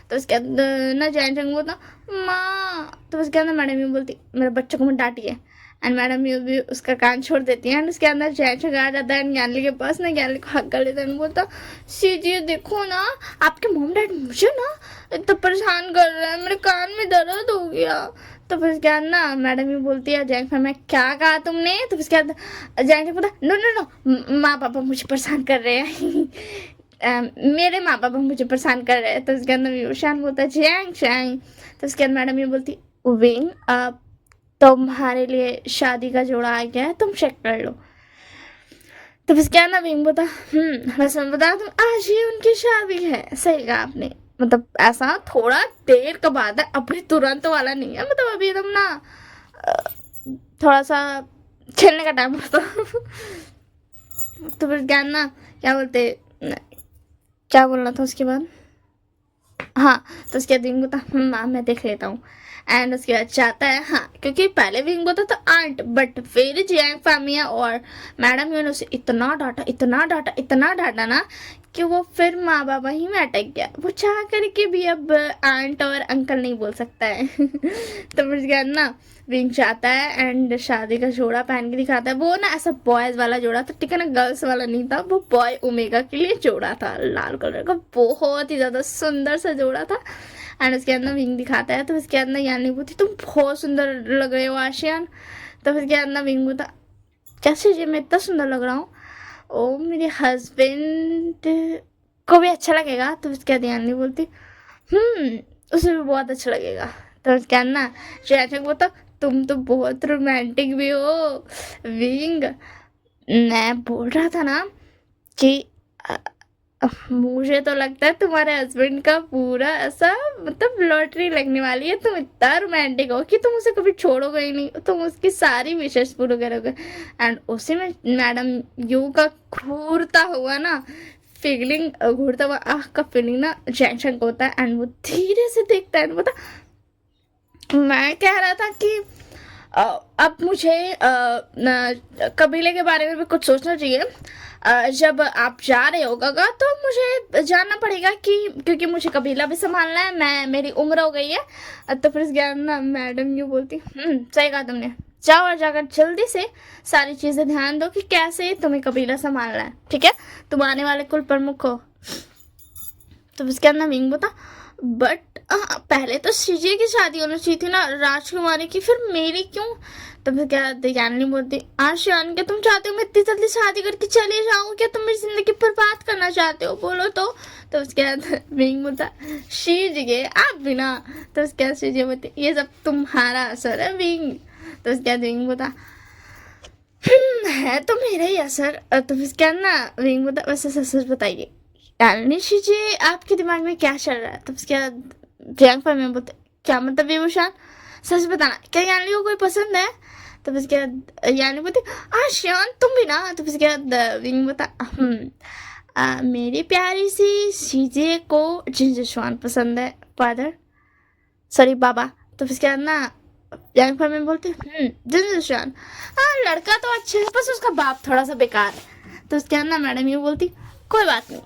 तो उसके बाद ना जैन चंग बोलता माँ। तो उसके अंदर मैडम यू बोलती मेरे बच्चों को मत डांटिए। एंड मैडम यू भी उसका कान छोड़ देती है। एंड उसके अंदर जैन चंग आ जाता है ज्ञानली के पास ना, ज्ञानली को हक कर लेता है, बोलता सीजी देखो ना आपके मॉम डैड मुझे ना इतना परेशान कर रहे हैं, मेरे कान में दर्द हो गया। तो फिर उसके बाद ना मैडम यू बोलती है जैंग मैं क्या कहा तुमने। तो उसके बाद जैंग बोलता नो नो नो माँ पापा मुझे परेशान कर रहे हैं मेरे माँ पापा मुझे परेशान कर रहे हैं। तो उसके अंदर विभूषण बोलता है जैंग चैंग। तो उसके बाद मैडम यू बोलती विंग तुम्हारे लिए शादी का जोड़ा आ गया है, तुम चेक कर लो। तो फिर क्या ना विंग बोलता बस मैं बता दूं आज ही उनकी शादी है। सही कहा आपने, मतलब ऐसा थोड़ा देर का बाद है, अभी तुरंत वाला नहीं है, मतलब अभी एकदम ना थोड़ा सा खेलने का टाइम होता। तो फिर क्या ना क्या बोलते क्या बोलना था उसके बाद? हाँ, तो उसके बाद विंग बोलता हाँ मैं देख लेता हूँ। एंड उसके बाद जाता है, हाँ क्योंकि पहले विंग बोलता था आंट, बट फिर जियांग फामिया और मैडम ने उसे इतना डांटा, इतना डांटा, इतना डांटा ना कि वो फिर माँ बाबा ही में अटक गया। वो चाह करके भी अब आंट और अंकल नहीं बोल सकता है। तो फिर उसके बाद ना विंग जाता है एंड शादी का जोड़ा पहन के दिखाता है। वो ना ऐसा बॉयज वाला जोड़ा था, ठीक है ना, गर्ल्स वाला नहीं था, वो बॉय ओमेगा के लिए जोड़ा था, लाल कलर का, बहुत ही ज्यादा सुंदर सा जोड़ा था। एंड उसके अंदर विंग दिखाता है, तो उसके अंदर यानी बोलती तुम बहुत सुंदर लग रहे हो आशियान। तो उसके अंदर विंग बोलता कैसे जी मैं इतना सुंदर लग रहा हूँ? ओ मेरे हस्बैंड को भी अच्छा लगेगा। तो उसके बाद यानी बोलती उसे भी बहुत अच्छा लगेगा। तो उसके बाद ना जैसे बोलता तुम तो बहुत रोमांटिक भी हो विंग। मैं बोल रहा था ना कि मुझे तो लगता है तुम्हारे हस्बैंड का पूरा ऐसा मतलब लॉटरी लगने वाली है। तुम इतना रोमांटिक हो कि तुम उसे कभी छोड़ोगे ही नहीं, तुम उसकी सारी विशेष पूरी करोगे। एंड उसी में मैडम यू का घूरता हुआ ना फीलिंग, घूरता हुआ आँख का फीलिंग ना जैंशन को होता है। एंड वो धीरे से देखता है, बोलता मैं कह रहा था कि अब मुझे कबीले के बारे में भी कुछ सोचना चाहिए। जब आप जा रहे हो गगा तो मुझे जानना पड़ेगा कि क्योंकि मुझे कबीला भी संभालना है, मेरी उम्र हो गई है। तो फिर ज्ञान ना मैडम यूँ बोलती सही कहा तुमने, जाओ और जाकर जल्दी से सारी चीज़ें ध्यान दो कि कैसे तुम्हें कबीला संभालना है, ठीक है, तुम आने वाले कुल प्रमुख हो। तो उसके अंदर विंग बोता बट पहले तो श्रीजी की शादी होनी चाहिए थी ना राजकुमारी की, फिर मेरी क्यों? तो फिर क्या ज्ञानी बोलती आशियान क्या तुम चाहते हो मैं इतनी जल्दी शादी करके चले जाऊँ? क्या तुम मेरी जिंदगी बर्बाद करना चाहते हो? बोलो तो उसके बाद विंग बोलता श्रीजी के आप भी ना। तो उसके बाद श्रीजी बोलती ये सब तुम्हारा असर है विंग। तो उसके बाद विंग बोलता है तो मेरा ही असर। तो उसके बाद ना विंग बोलता वैसे सच बताइए निशी जी आपके दिमाग में क्या चल रहा है? तो उसके बाद जैंग पर मैं बोलते क्या मतलब ये भूषण सच बताना, क्या यानी को कोई पसंद है? तो उसके बाद यानी बोलते आशियान तुम भी ना। तो उसके बाद विंग बोलता मेरी प्यारी सी शीजे को जिंजस्वान पसंद है फादर, सॉरी बाबा। तो उसके बाद ना जैंग पर मैं बोलते जिंजस्वान हाँ लड़का तो अच्छा है बस उसका बाप थोड़ा सा बेकार है। तो उसके बाद ना मैडम ये बोलती कोई बात नहीं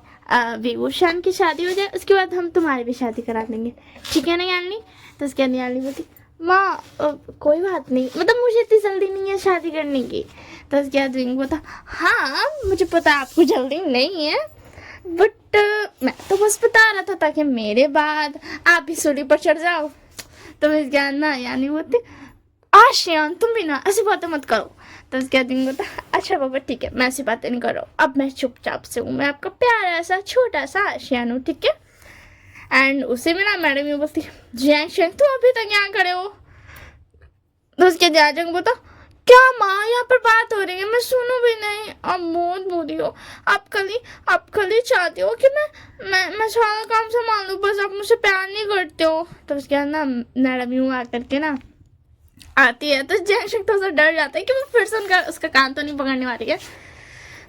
विभूषण की शादी हो जाए उसके बाद हम तुम्हारी भी शादी करा देंगे, ठीक है ना यानी? तो उसके बाद यानी बोलती माँ कोई बात नहीं, मतलब मुझे इतनी जल्दी नहीं है शादी करने की। तो उसके बाद विंग बोलता हाँ मुझे पता आपको जल्दी नहीं है, बट मैं तो बस बता रहा था ताकि मेरे बाद आप भी सूली पर चढ़ जाओ। तो उसके बाद ना यानी बोलती आशियान तुम भी ना ऐसी बातें मत करो। तो उसके बाद विंग बोलता अच्छा बाबा ठीक है मैं ऐसी बातें नहीं कर रहा हूँ, अब मैं चुपचाप से हूँ, मैं आपका प्यारा सा छोटा सा आशियान हूँ, ठीक है? एंड उसी में ना मैडम ये बोलती जैंग तुम अभी तक यहाँ खड़े हो? तो उसके जैंग बोलता क्या माँ यहाँ पर बात हो रही है मैं सुनूं भी नहीं, अब बहुत बुरी हो, आप कल ही चाहते हो कि मैं सारा काम संभाल लूँ, बस आप मुझसे प्यार नहीं करते हो। तो उसके बाद ना मैडम यूँ आकर के ना आती है तो जैंग थोड़ा सा डर जाता है कि वो फिर से उसका कान तो नहीं पकड़ने वाली है।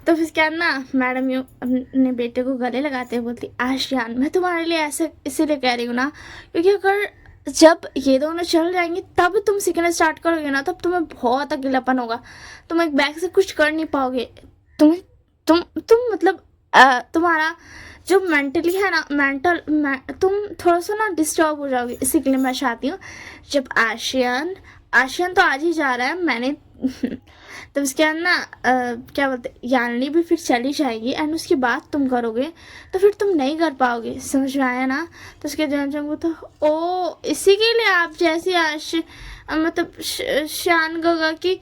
तो फिर क्या ना मैडम यूँ अपने बेटे को गले लगाते हुए बोलती आशियान मैं तुम्हारे लिए ऐसे इसीलिए कह रही हूँ ना क्योंकि अगर जब ये दोनों चल जाएंगे तब तुम सीखना स्टार्ट करोगे ना तब तुम्हें बहुत अकेलापन होगा, तुम एक बैग से कुछ कर नहीं पाओगे, तुम्हें तुम मतलब तुम्हारा जो मेंटली है ना तुम थोड़ा सा ना डिस्टर्ब हो जाओगे। इसी के लिए मैं चाहती हूँ जब आशियान तो आज ही जा रहा है मैंने तो उसके बाद ना क्या बोलते यानी भी फिर चली जाएगी एंड उसके बाद तुम करोगे तो फिर तुम नहीं कर पाओगे, समझ में आया ना? तो उसके जंग तो ओ इसी के लिए आप जैसी मतलब शान गगा की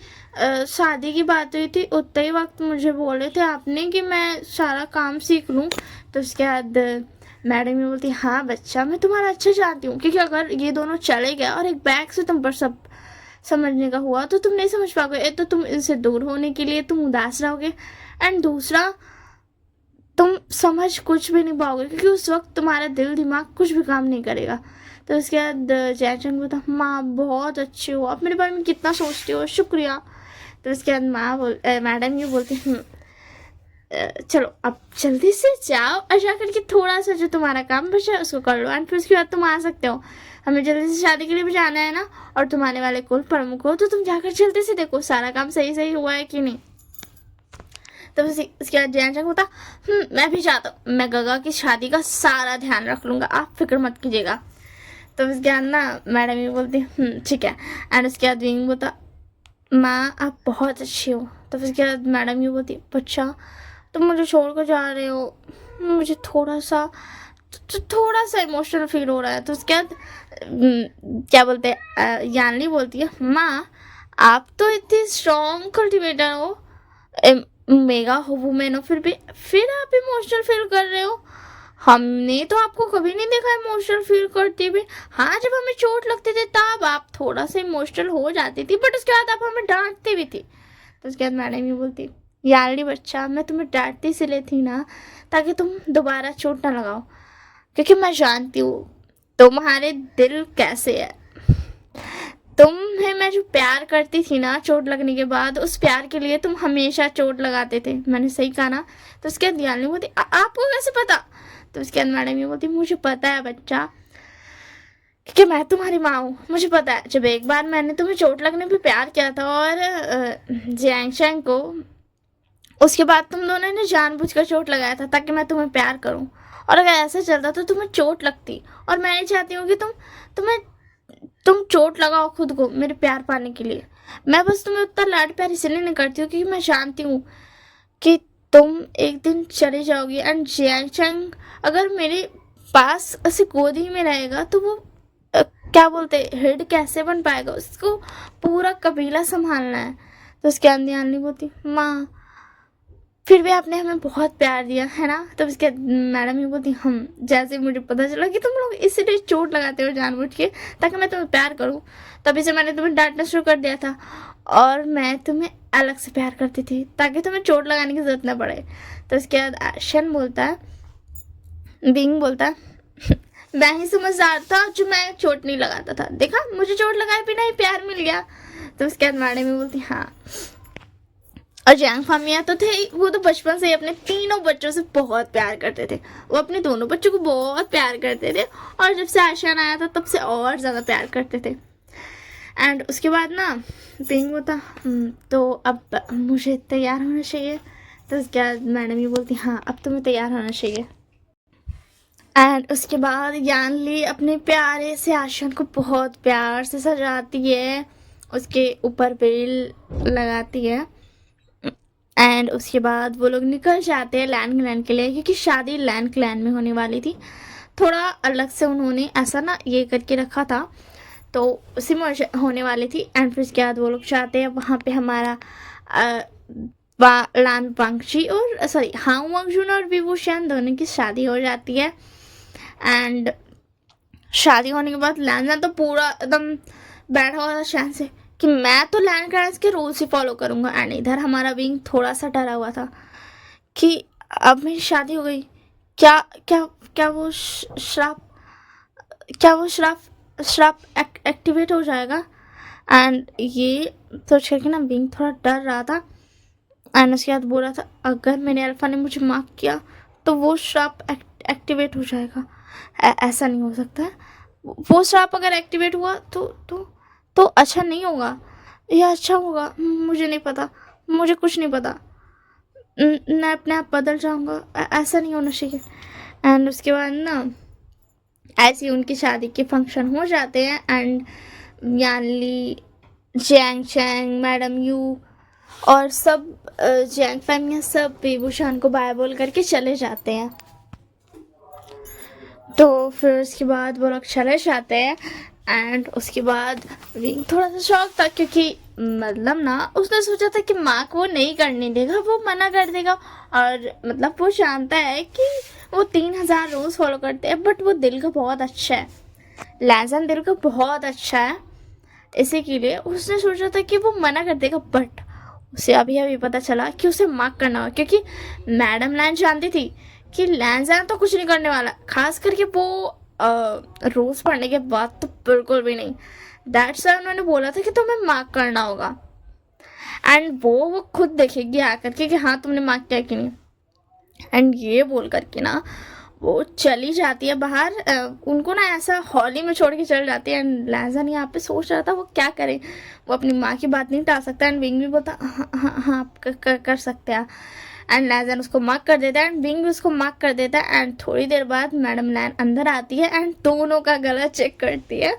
शादी की बात हुई थी उतने ही वक्त मुझे बोले थे आपने कि मैं सारा काम सीख लूँ। तो उसके बाद मैडम ये बोलती हाँ बच्चा मैं तुम्हारा अच्छा चाहती हूँ क्योंकि अगर ये दोनों चले गए और एक बैग से तुम पर सब समझने का हुआ तो तुम नहीं समझ पाओगे, एक तो तुम इनसे दूर होने के लिए तुम उदास रहोगे एंड दूसरा तुम समझ कुछ भी नहीं पाओगे क्योंकि उस वक्त तुम्हारा दिल दिमाग कुछ भी काम नहीं करेगा। तो उसके बाद जयचंद बोलता माँ बहुत अच्छी हो, आप मेरे बारे में कितना सोचती हो, शुक्रिया। तो उसके बाद मैडम ये बोलती चलो अब जल्दी से जाओ और जा करके थोड़ा सा जो तुम्हारा काम बचा है उसको कर लो, एंड फिर उसके बाद तुम आ सकते हो। हमें जल्दी से शादी के लिए भी जाना है ना, और तुम आने वाले कुल प्रमुख हो, तो तुम जाकर जल्दी से देखो सारा काम सही सही हुआ है कि नहीं। तब उसके बाद जैन चंग होता, मैं भी चाहता हूँ, मैं गगा की शादी का सारा ध्यान रख लूंगा, आप फिक्र मत कीजिएगा। तो उसके बाद ना मैडम ये बोलती ठीक है। एंड उसके बाद विंग बोलता, माँ आप बहुत अच्छी हो। तो उसके बाद मैडम ये बोलती, बच्चा तुम मुझे छोड़ कर जा रहे हो, मुझे थोड़ा सा इमोशनल फील हो रहा है। तो उसके बाद क्या बोलते हैं, यानली बोलती है, माँ आप तो इतनी स्ट्रॉन्ग कल्टिवेटर हो, मेगा हो वुमेन हो, फिर आप इमोशनल फील कर रहे हो। हमने तो आपको कभी नहीं देखा इमोशनल फील करते हुए। हाँ जब हमें चोट लगती थी तब आप थोड़ा सा इमोशनल हो जाती थी, बट उसके बाद आप हमें डांटती भी थी। तो उसके बाद मैडम ये बोलती, यारली बच्चा मैं तुम्हें डांटती इसलिए थी ना ताकि तुम दोबारा चोट ना लगाओ, क्योंकि मैं जानती हूँ तुम्हारे दिल कैसे है। तुम्हें मैं जो प्यार करती थी ना चोट लगने के बाद, उस प्यार के लिए तुम हमेशा चोट लगाते थे। मैंने सही कहा ना? तो उसके बाद यानी बोलती, आपको कैसे पता? तो उसके बाद मैडम ये बोलती, मुझे पता है बच्चा, क्योंकि मैं तुम्हारी माँ हूँ, मुझे पता है। जब एक बार मैंने तुम्हें चोट लगने पे प्यार किया था और जियांग शैंग को, उसके बाद तुम दोनों ने जानबूझकर चोट लगाया था ताकि मैं तुम्हें प्यार करूं, और अगर ऐसा चलता तो तुम्हें चोट लगती। और मैं नहीं चाहती हूँ कि तुम चोट लगाओ खुद को मेरे प्यार पाने के लिए। मैं बस तुम्हें उतना लाड प्यार इसलिए नहीं करती हूँ क्योंकि मैं जानती हूँ कि तुम एक दिन चली जाओगी, एंड जियांग चैंग अगर मेरे पास ऐसे गोदी में रहेगा तो वो क्या बोलते हेड कैसे बन पाएगा, उसको पूरा कबीला संभालना है। तो उसके अंदर आनी बोलती, माँ फिर भी आपने हमें बहुत प्यार दिया है ना। तब इसके मैडम ये बोलती, हम जैसे मुझे पता चला कि तुम लोग इसलिए चोट लगाते हो जानबूझ के ताकि मैं तुम्हें प्यार करूं, तभी से मैंने तुम्हें डांटना शुरू कर दिया था, और मैं तुम्हें अलग से प्यार करती थी ताकि तुम्हें चोट लगाने की जरूरत ना पड़े। तो इसके बाद शन बोलता है, बिंग बोलता है, मैं ही समझदार था जो मैं चोट नहीं लगाता था, देखा मुझे चोट लगाए बिना ही प्यार मिल गया। तो उसके बाद मैडम ये बोलती, हाँ और जैंग फामिया तो थे, वो तो बचपन से ही अपने तीनों बच्चों से बहुत प्यार करते थे। वो अपने दोनों बच्चों को बहुत प्यार करते थे, और जब से आशियान आया था तब से और ज़्यादा प्यार करते थे। एंड उसके बाद ना पिंग होता, तो अब मुझे तैयार होना चाहिए। तो उसके बाद मैडम ये बोलती, हाँ अब तुम्हें तैयार होना चाहिए। एंड उसके बाद यानली अपने प्यारे से आशियान को बहुत प्यार से सजाती है, उसके ऊपर बेल लगाती है, एंड उसके बाद वो लोग निकल जाते हैं लैंड क्लैन के लिए, क्योंकि शादी लैंड क्लैन में होने वाली थी। थोड़ा अलग से उन्होंने ऐसा ना ये करके रखा था, तो उसी में होने वाली थी। एंड फिर उसके बाद वो लोग चाहते हैं वहाँ पे हमारा लान पांगची और हाउ वांगजुन और विवुशियान दोनों की शादी हो जाती है। एंड शादी होने के बाद लैंड तो पूरा एकदम बैठा हुआ था शान से कि मैं तो लैंड क्लैंस के रूल्स ही फॉलो करूँगा। एंड इधर हमारा विंग थोड़ा सा डरा हुआ था कि अब मेरी शादी हो गई, क्या क्या क्या वो श्राप एक्टिवेट हो जाएगा। एंड ये सोच करके ना विंग थोड़ा डर रहा था। एंड उसके बाद बोला था, अगर मेरे अल्फा ने मुझे माफ किया तो वो श्राप एक्टिवेट हो जाएगा। ऐसा नहीं हो सकता है, वो श्राप अगर एक्टिवेट हुआ तो अच्छा नहीं होगा या अच्छा होगा, मुझे नहीं पता, मुझे कुछ नहीं पता, मैं अपने आप बदल जाऊंगा, ऐसा नहीं होना चाहिए। एंड उसके बाद ना ऐसे ही उनकी शादी के फंक्शन हो जाते हैं। एंड यानली, जैंग चैंग, मैडम यू और सब जैंग फैमिली सब बेबूशान को बाय बोल करके चले जाते हैं। तो फिर उसके बाद वो लोग चले जाते हैं। एंड उसके बाद विंग थोड़ा सा शौक था, क्योंकि मतलब ना उसने सोचा था कि माँ को वो नहीं करने देगा, वो मना कर देगा। और मतलब वो जानता है कि वो 3000 रूल्स फॉलो करते हैं, बट वो दिल का बहुत अच्छा है, लैजन दिल का बहुत अच्छा है, इसी के लिए उसने सोचा था कि वो मना कर देगा। बट उसे अभी पता चला कि उसे मार्क करना हो, क्योंकि मैडम लैन जानती थी कि लैंजैन तो कुछ नहीं करने वाला, खास करके वो रोज पढ़ने के बाद तो बिल्कुल भी नहीं। दैट्स व्हाई उन्होंने बोला था कि तुम्हें मार्क करना होगा। एंड वो खुद देखेगी आकर के कि हाँ तुमने मार्क किया कि नहीं। एंड ये बोल करके ना वो चली जाती है बाहर, उनको ना ऐसा हॉल ही में छोड़ के चल जाती है। एंड लैजन यहाँ पे सोच रहा था वो क्या करे, वो अपनी माँ की बात नहीं टाल सकता। एंड विंग भी बोलता हाँ हाँ हाँ आप कर सकते हैं। एंड लैजन उसको मार्क कर देता है एंड विंग भी उसको मार्क कर देता है। एंड थोड़ी देर बाद मैडम लैन अंदर आती है एंड दोनों का गला चेक करती है।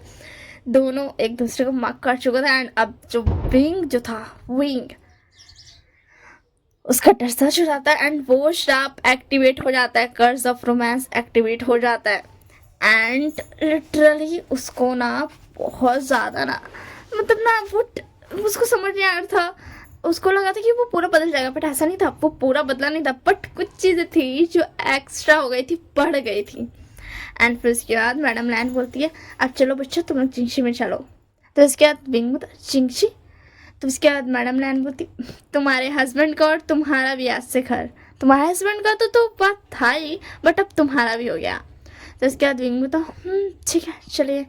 दोनों एक दूसरे को मार्क कर चुका था। एंड अब जो विंग जो था, विंग उसका डर सच हो जाता है एंड वो श्राप एक्टिवेट हो जाता है, कर्स ऑफ रोमांस एक्टिवेट हो जाता है। एंड लिटरली उसको ना बहुत ज़्यादा ना, मतलब ना वो उसको समझ नहीं आ रहा था। उसको लगा था कि वो पूरा बदल जाएगा, बट ऐसा नहीं था, वो पूरा बदला नहीं था। बट कुछ चीज़ें थी जो एक्स्ट्रा हो गई थी, बढ़ गई थी। एंड फिर उसके बाद मैडम लैन बोलती है अब चलो बच्चों तुम लोग चिंगशी में चलो। तो उसके बाद विंग बोलता चिंगशी। तो उसके बाद मैडम लैन बोलती तुम्हारे हस्बैंड का और तुम्हारा भी आज से घर, तुम्हारे हस्बैंड का तो बात था ही, बट अब तुम्हारा भी हो गया। तो उसके बाद विंग बोलता ठीक है चलिए।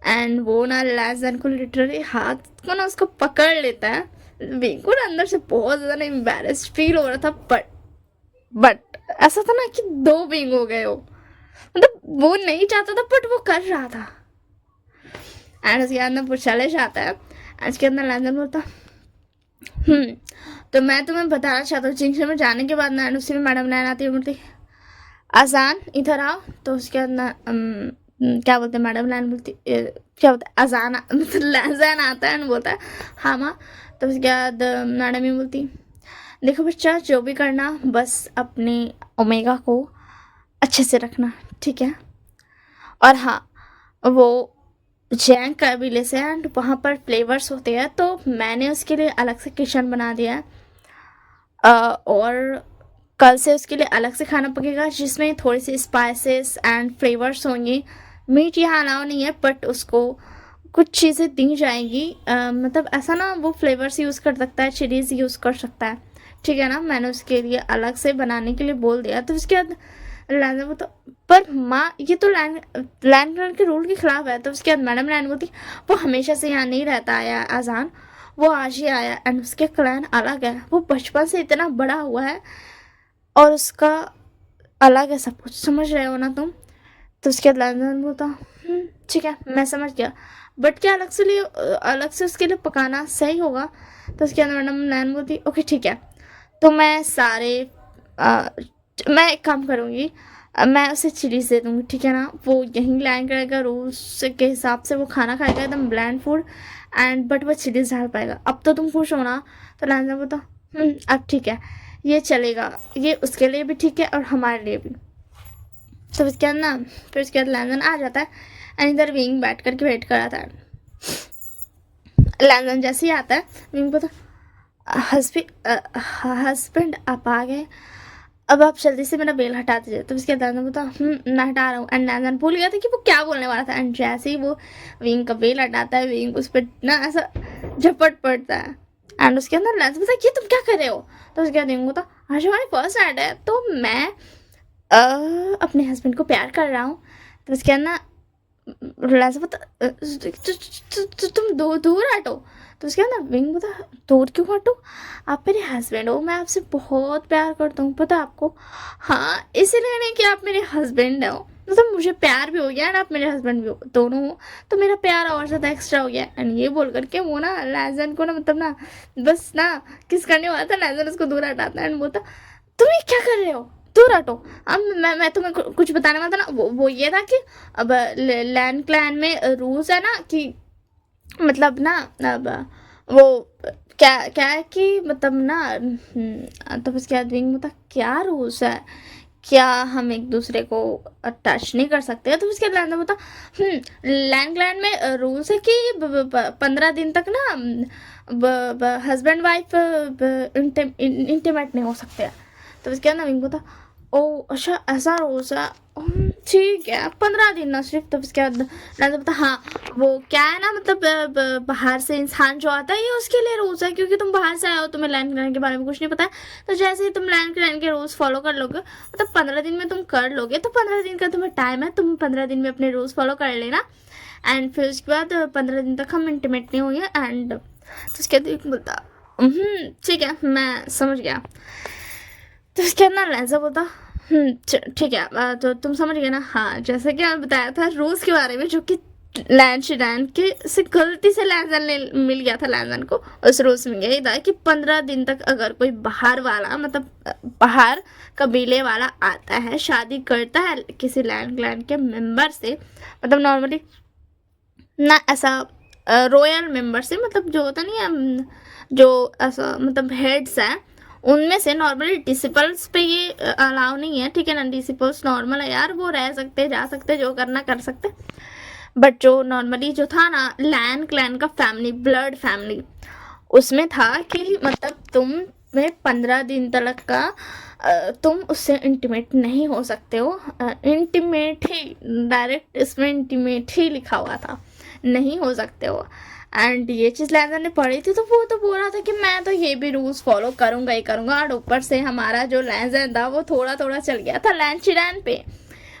एंड वो ना लैजन को लिटरली हाथ को ना उसको पकड़ लेता है। विंग को ना अंदर से बहुत ज़्यादा एम्बैरेस्ड फील हो रहा था, बट ऐसा था ना कि दो विंग हो गए हो, मतलब वो नहीं चाहता था बट वो कर रहा था। एंड उसके अंदर वो चले जाता है। उसके अंदर लैंडन बोलता तो मैं तुम्हें बताना चाहता हूँ चिंगशी में जाने के बाद ना उसी में मैडम लैन आती है, बोलती अजान इधर आओ। तो उसके अंदर क्या बोलते हैं मैडम लैन बोलती क्या बोलते हैं अजान, मतलब लैजन आता है एंड बोलता है हाँ माँ। तो उसके बाद मैडम ही बोलती देखो बच्चा जो भी करना बस अपने ओमेगा को अच्छे से रखना, ठीक है। और हाँ वो जैंग कबीले से एंड वहाँ पर फ्लेवर्स होते हैं, तो मैंने उसके लिए अलग से किचन बना दिया है। और कल से उसके लिए अलग से खाना पकेगा जिसमें थोड़ी सी स्पाइसेस एंड फ्लेवर्स होंगे। मीट यहाँ अलाउ नहीं है बट उसको कुछ चीज़ें दी जाएंगी, मतलब ऐसा ना वो फ्लेवर्स यूज़ कर सकता है, चिलीज़ यूज़ कर सकता है, ठीक है ना। मैंने उसके लिए अलग से बनाने के लिए बोल दिया। तो उसके बाद लैंड बोलता पर माँ ये तो लैंड के रूल के खिलाफ है। तो उसके बाद मैडम लैंड बोलती वो हमेशा से यहाँ नहीं रहता आया अजान, वो आज ही आया एंड उसके क्लैन अलग है, वो बचपन से इतना बड़ा हुआ है और उसका अलग है सब कुछ, समझ रहे हो ना तुम। तो उसके बाद लैंड बोलता ठीक है मैं समझ गया, बट क्या अलग से उसके लिए पकाना सही होगा। तो उसके बाद मैडम लैंड बोलती ओके ठीक है। तो मैं एक काम करूँगी, मैं उसे चिलीज दे दूँगी, ठीक है ना। वो यहीं लैंड करेगा, रूल्स के हिसाब से वो खाना खाएगा एकदम ब्लैंड फूड एंड बट वो चिलीज डाल पाएगा। अब तो तुम खुश हो ना। तो लैंड ने बोलता अब ठीक है ये चलेगा, ये उसके लिए भी ठीक है और हमारे लिए भी। तो उसके बाद ना फिर उसके बाद लैंडन आ जाता है एंड इधर विंग बैठ करके वेट कर रहा था। लैंडन जैसे ही आता है विंग बोलता हस्बैंड आप आ गए, अब आप जल्दी से मेरा बेल हटा दीजिए। तो उसके बाद बोलता मैं हटा रहा हूँ। एंड लैंडन भूल गया था कि वो क्या बोलने वाला था। एंड जैसे ही वो विंग का बेल हटाता है विंग उस पर ना ऐसा झपट पड़ता है। एंड उसके अंदर लैंडन बोलता ये तुम क्या कर रहे हो। तो उसके बाद विंग बोलता आज हमारी फर्स्ट नाइट है तो मैं अपने हस्बैंड को प्यार कर रहा हूँ। तो उसके अंदर लैंडन बोलता तुम दूर हटो। तो उसके अंदर विंग बोलता दूर क्यों हटो, आप मेरे हस्बैंड हो, मैं आपसे बहुत प्यार करता हूँ पता आपको। हाँ इसीलिए नहीं कि आप मेरे हस्बैंड हो, मतलब मुझे प्यार भी हो गया एंड आप मेरे हस्बैंड भी हो, दोनों हो तो मेरा प्यार और ज़्यादा एक्स्ट्रा हो गया। एंड ये बोल करके वो ना लैजन को ना मतलब ना बस ना किस करने वाला था, लैजन उसको दूर हटाता है एंड बोलता तुम ये क्या कर रहे हो, दूर हटो। अब मैं तुम्हें कुछ बताने वाला था ना, वो ये था कि अब लैंड क्लैन में रूल्स है ना कि मतलब ना अब वो क्या है कि मतलब ना तो उसके बाद विंग मतलब क्या रूल्स है, क्या हम एक दूसरे को टच नहीं कर सकते। तो उसके बाद बता लैंड क्लैन में रूल्स है कि 15 दिन तक ना हस्बैंड वाइफ इंटीमेट नहीं हो सकते। तो उसके बाद ना विंग बोलता ओ अच्छा ऐसा रूल्स है, ठीक है 15 दिन ना सिर्फ। तो उसके बाद राजा बता हाँ वो क्या है ना मतलब बाहर से इंसान जो आता है ये उसके लिए रूल्स है, क्योंकि तुम बाहर से आए हो तुम्हें लैंड क्लैन के बारे में कुछ नहीं पता है। तो जैसे ही तुम लैंड क्लैन के रूल्स फॉलो कर लोगे मतलब 15 दिन में तुम कर लोगे, तो 15 दिन का तुम्हें टाइम है, तुम 15 दिन में अपने रूल्स फॉलो कर लेना। एंड फिर उसके बाद 15 दिन तक हम इंटीमेट नहीं होंगे। एंड तो उसके बाद बोलता ठीक है मैं समझ गया। तो उसके अंदर लहजा बोलता ठीक है, तो तुम समझ गए ना। हाँ, जैसे कि आपने बताया था रोज के बारे में, जो कि लैंड के से गलती से लैंजन मिल गया था। लैंजन को उस रोज में यही था कि 15 दिन तक अगर कोई बाहर वाला, मतलब बाहर कबीले वाला आता है, शादी करता है किसी लैंड के मेंबर से, मतलब नॉर्मली ना ऐसा रॉयल मेंबर से, मतलब जो होता नहीं है, जो ऐसा मतलब हेड्स है उनमें से। नॉर्मली डिसिपल्स पे ये अलाउ नहीं है, ठीक है ना। डिसिपल्स नॉर्मल है यार, वो रह सकते, जा सकते, जो करना कर सकते। बट जो नॉर्मली जो था ना लैन क्लैन का फैमिली, ब्लड फैमिली, उसमें था कि मतलब तुम में 15 दिन तक का तुम उससे इंटीमेट नहीं हो सकते हो। इंटीमेट ही, डायरेक्ट इसमें इंटीमेट ही लिखा हुआ था, नहीं हो सकते हो। एंड ये चीज़ लैंडर ने पढ़ी थी, तो वो तो बोल रहा था कि मैं तो ये भी रूल्स फॉलो करूंगा ही करूंगा। और ऊपर से हमारा जो लैंडर था वो थोड़ा थोड़ा चल गया था लैंचिडैन पे,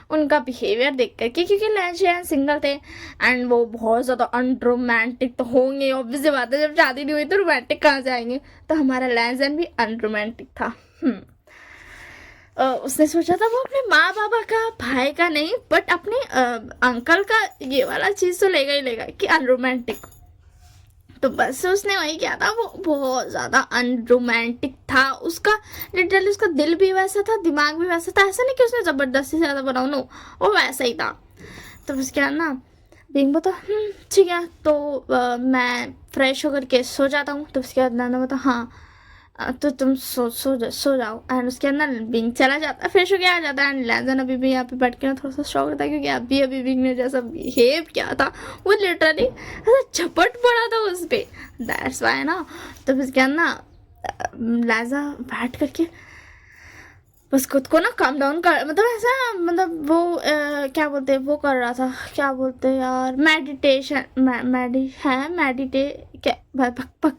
उनका बिहेवियर देख कर के, क्योंकि लैंचिडैन सिंगल थे एंड वो बहुत ज़्यादा अनरोमांटिक तो होंगे, ऑब्वियस बात है, जब शादी नहीं हुई तो रोमांटिक कहाँ से आएंगे। तो हमारा लैंडर भी अनरोमांटिक था। उसने सोचा था वो अपने माँ बाबा का, भाई का नहीं, बट अपने अंकल का ये वाला चीज़ तो लेगा ही लेगा कि अनरोमांटिक। तो बस उसने वही किया था, वो बहुत ज़्यादा अनरोमांटिक था। उसका लिटरली उसका दिल भी वैसा था, दिमाग भी वैसा था। ऐसा नहीं कि उसने ज़बरदस्ती से ज़्यादा बनाओ, नो, वो वैसा ही था। तो उसके बाद ना बिंग बता ठीक है, तो मैं फ्रेश होकर के सो जाता हूँ। तो उसके बाद नाना बता हाँ तो तुम सो जाओ। एंड उसके अंदर बिंग चला जाता है, फ्रेश होके आ जाता है। एंड लैंजन अभी भी यहाँ पे बैठ के ना थोड़ा सा शौक था, क्योंकि अभी बिंग ने जैसा बिहेव किया था वो लिटरली ऐसा झपट पड़ा था उस पर, दैट्स वाई ना। तो उसके अंदर ना लैजा बैठ करके बस खुद को ना काम डाउन कर, मतलब ऐसा, मतलब वो क्या बोलते हैं, वो कर रहा था, क्या बोलते हैं यार, मेडिटेशन, मेडिटे क्या, पक पक।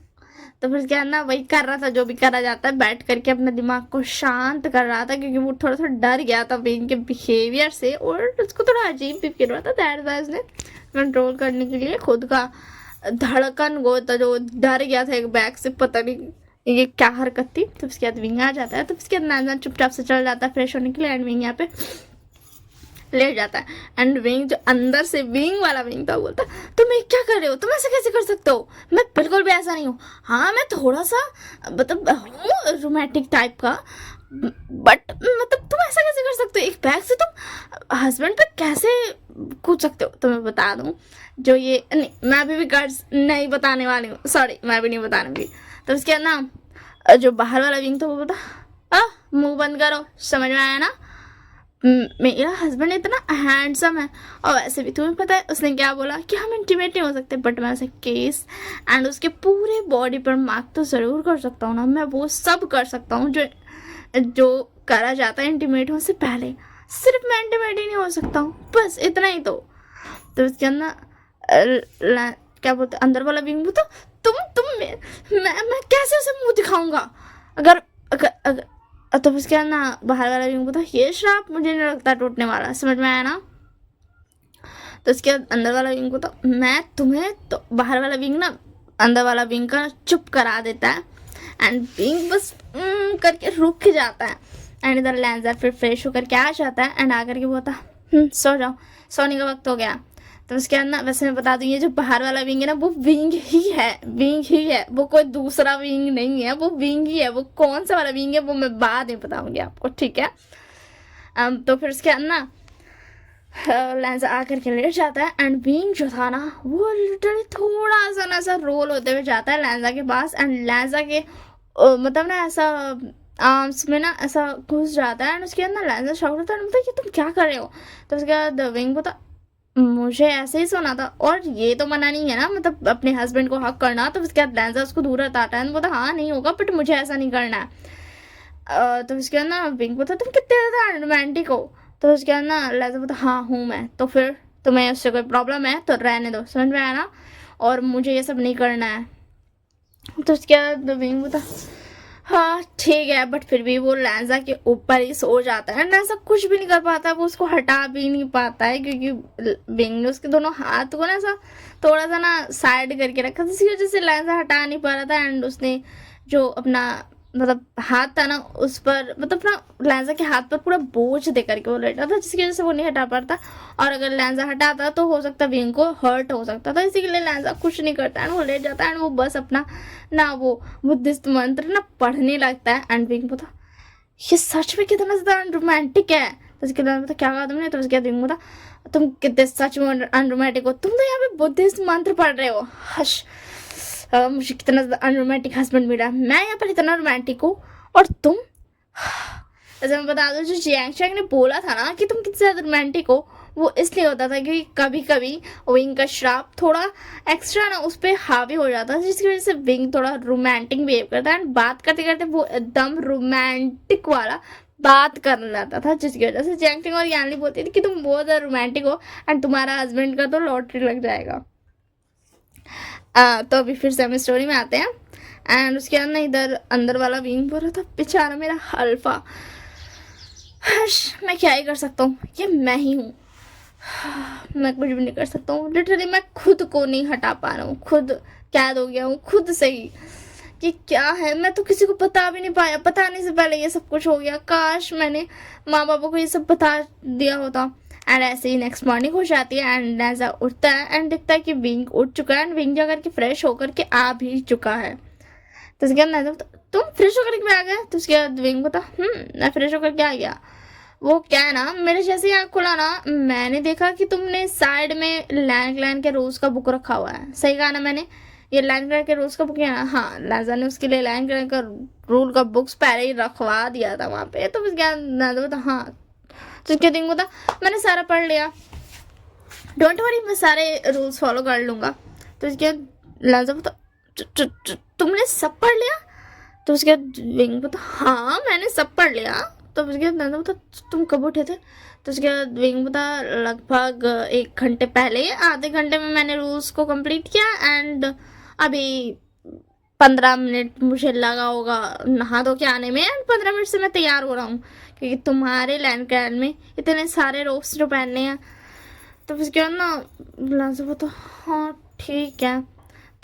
तो फिर क्या ना वही कर रहा था जो भी करा जाता है, बैठ करके अपने दिमाग को शांत कर रहा था, क्योंकि वो थोड़ा सा डर गया था इनके बिहेवियर से, और उसको थोड़ा अजीब भी फील रहा था। दैट वाज ने कंट्रोल करने के लिए खुद का धड़कन को, तो जो डर गया था एक बैग से, पता नहीं ये क्या हरकत थी। तो उसके बाद विंग आ जाता है, तो उसके बाद नाना चुपचाप से चल जाता है फ्रेश होने के लिए। एंड विंग यहाँ पे लेट जाता है। एंड विंग जो अंदर से विंग वाला विंग था बोलता तुम ये क्या कर रहे हो, तुम ऐसे कैसे कर सकते हो, मैं बिल्कुल भी ऐसा नहीं हूँ। हाँ मैं थोड़ा सा मतलब हूँ रोमांटिक टाइप का, बट मतलब तुम ऐसा कैसे कर सकते हो, एक बैग से तुम हस्बैंड पे कैसे कूद सकते हो। तो मैं बता दूँ जो ये नहीं, मैं अभी भी गर्ल्स नहीं बताने वाली हूँ, सॉरी मैं भी नहीं बताऊंगी। तो उसके ना जो बाहर वाला विंग था वो बता मुंह बंद करो, समझ में आया ना, मेरा हस्बैंड इतना हैंडसम है। और वैसे भी तुम्हें पता है उसने क्या बोला कि हम इंटीमेट नहीं हो सकते, बट मैं ऐसे केस एंड उसके पूरे बॉडी पर मार्क तो ज़रूर कर सकता हूँ ना, मैं वो सब कर सकता हूँ जो जो करा जाता है इंटीमेट होने से पहले। सिर्फ मैं इंटीमेट ही नहीं हो सकता हूँ, बस इतना ही। तो उसके अंदर क्या बोलते अंदर वाला विंग तो तुम मैं कैसे उसे मुंह दिखाऊंगा अगर अगर अगर तो उसके ना बाहर वाला विंग बोलता ये श्राप मुझे नहीं लगता टूटने वाला, समझ में आया ना। तो उसके बाद अंदर वाला विंग को तो मैं तुम्हें, तो बाहर वाला विंग ना अंदर वाला विंग का चुप करा देता है। एंड विंग बस करके रुक जाता है। एंड इधर लैंजर फिर फ्रेश होकर के आ जाता है एंड आकर के बोलता सो जाओ, सोने का वक्त हो गया। तो उसके बाद ना वैसे मैं बता दूँ ये जो बाहर वाला विंग है ना वो विंग ही है, विंग ही है, वो कोई दूसरा विंग नहीं है, वो विंग ही है। वो कौन सा वाला विंग है वो मैं बाद में बताऊंगी आपको, ठीक है। तो फिर उसके बाद ना लैंजा आकर के लेट जाता है। एंड विंग जो था ना वो लिटरली थोड़ा सा ना ऐसा रोल होते हुए जाता है लैंजा के पास। एंड लैंजा के मतलब ना ऐसा आर्म्स में ना ऐसा घुस जाता है। एंड उसके बाद ना लैंजा शॉक होता है, मतलब ये तुम क्या कर रहे हो। तो उसके बाद विंग को मुझे ऐसे ही सुना था, और ये तो मना नहीं है ना, मतलब अपने हस्बैंड को हक करना। तो उसके बाद लैंजा उसको दूर हटाता है, बोलता हाँ नहीं होगा, बट मुझे ऐसा नहीं करना है। तो उसके बाद ना विंग बोलता तुम कितने ज़्यादा रोमांटिक हो। तो उसके बाद ना लैंजा बोलता हाँ हूँ मैं, तो फिर तुम्हें उससे कोई प्रॉब्लम है तो रहने दो, समझ में आया ना, और मुझे ये सब नहीं करना है। तो उसके बाद विंग बोलता हाँ ठीक है, बट फिर भी वो लैंजा के ऊपर ही सो जाता है। लैंजा कुछ भी नहीं कर पाता, वो उसको हटा भी नहीं पाता है, क्योंकि विंग ने उसके दोनों हाथ को ना ऐसा थोड़ा सा ना साइड करके रखा था, इसी वजह से लैंजा हटा नहीं पा रहा था। एंड उसने जो अपना मतलब हाथ था ना उस पर, मतलब अपना लहंगा के हाथ पर पूरा बोझ दे करके वो लेटा था, जिसकी वजह से वो नहीं हटा पाता। और अगर लहंगा हटाता तो हो सकता विंग को हर्ट हो सकता था, इसी के लिए लहंगा कुछ नहीं करता है, वो लेट जाता है एंड वो बस अपना ना वो बुद्धिस्ट मंत्र ना पढ़ने लगता है। एंड विंग बोलता ये सच में कितना ज्यादा अनरोमांटिक है। तो उसके बाद क्या कहा तुमने? तो उसके बाद विंग बोला तुम कितने सच में अनरोमांटिक हो, तुम तो यहाँ पे बुद्धिस्ट मंत्र पढ़ रहे हो। हश, मुझे कितना अनरोमांटिक हस्बैंड मिला, मैं यहाँ पर इतना रोमांटिक हूँ और तुम। ऐसे मैं बता दूं, जो जियांग चैंग ने बोला था ना कि तुम कितने ज्यादा रोमांटिक हो, वो इसलिए होता था क्योंकि कभी कभी विंग का श्राप थोड़ा एक्स्ट्रा ना उस पर हावी हो जाता है, जिसकी वजह से विंग थोड़ा रोमांटिक बिहेव करता है एंड बात करते करते वो एकदम रोमांटिक वाला बात करने लगता था, जिसकी वजह से जियांग चैंग और यानली बोलती थी कि तुम बहुत ज्यादा रोमांटिक हो एंड तुम्हारा हस्बैंड का तो लॉटरी लग जाएगा। तो अभी फिर से हम स्टोरी में आते हैं। एंड उसके बाद ना इधर अंदर वाला विंग बोल रहा था बेचारा मेरा हल्फा, हर्ष मैं क्या ही कर सकता हूँ, ये मैं ही हूँ, मैं कुछ भी नहीं कर सकता हूँ। लिटरली मैं खुद को नहीं हटा पा रहा हूँ, खुद कैद हो गया हूँ खुद से ही। कि क्या है, मैं तो किसी को बता भी नहीं पाया, बताने से पहले ये सब कुछ हो गया। काश मैंने माँ बाबा को ये सब बता दिया होता। एंड ऐसे ही नेक्स्ट मॉर्निंग हो जाती है एंड नैजा उठता है एंड दिखता है कि विंग उठ चुका है एंड विंग जाकर के फ्रेश होकर के आ भी चुका है। तो उसके बाद नैजा तुम फ्रेश होकर के आ गए? तो उसके बाद विंग बता मैं फ्रेश होकर के आ गया। वो क्या है ना, मेरे जैसे आँख खुला ना, मैंने देखा कि तुमने साइड में लैंड के रोज का बुक रखा हुआ है। सही कहा ना मैंने? ये लैंड के रोज का बुक है ना? हाँ, लाजा ने उसके लिए लैंड का रूल का बुक्स पहले ही रखवा दिया था वहाँ पे। तो उसके बाद नाजा बता हाँ। तो उसके दिन बता मैंने सारा पढ़ लिया, डोंट वरी मैं सारे रूल्स फॉलो कर लूंगा। तो उसके बाद लाजा बता तुमने सब पढ़ लिया? तो उसके बाद विंग बता हाँ मैंने सब पढ़ लिया। तो उसके बाद नाजा बता तुम कब उठे थे? तो उसके बाद विंग बता लगभग 1 घंटे पहले, आधे घंटे में मैंने रूल्स को कंप्लीट किया एंड अभी 15 मिनट मुझे लगा होगा नहा धो के आने में एंड 15 मिनट से मैं तैयार हो रहा हूँ क्योंकि तुम्हारे लैंड क्रैन में इतने सारे रोब्स जो पहनने हैं। तो उसके बाद ना लांजा बता हाँ ठीक है।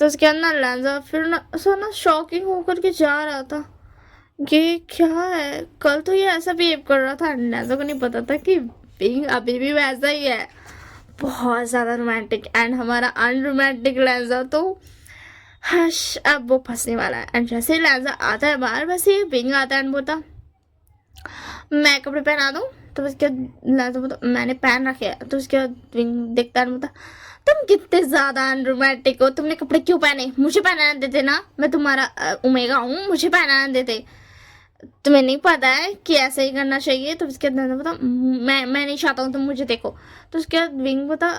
तो उसके बाद ना लांजा फिर ना ऐसा ना शॉकिंग होकर के जा रहा था, ये क्या है, कल तो ये ऐसा बिहेव कर रहा था। लांजा को नहीं पता था कि विंग अभी भी वैसा ही है, बहुत ज़्यादा रोमांटिक। एंड हमारा अनरोमांटिक लांजा तो हश अब वो फंसने वाला है। एंड जैसे ही लांजा आता है बाहर, वैसे ही विंग आता है एंड बोलता मैं कपड़े पहना दूँ? तो उसके बाद लांजा बोलता मैंने पहन रखे हैं। तो उसके बाद विंग देखता है बोलता तुम कितने ज्यादा अनरोमांटिक हो, तुमने कपड़े क्यों पहने? मुझे पहनाना देते ना, मैं तुम्हारा ओमेगा हूँ, मुझे पहनाना देते। तुम्हें नहीं पता है कि ऐसे ही करना चाहिए? तो उसके बाद बता मैं नहीं चाहता हूँ तुम मुझे देखो। तो उसके बाद विंग बता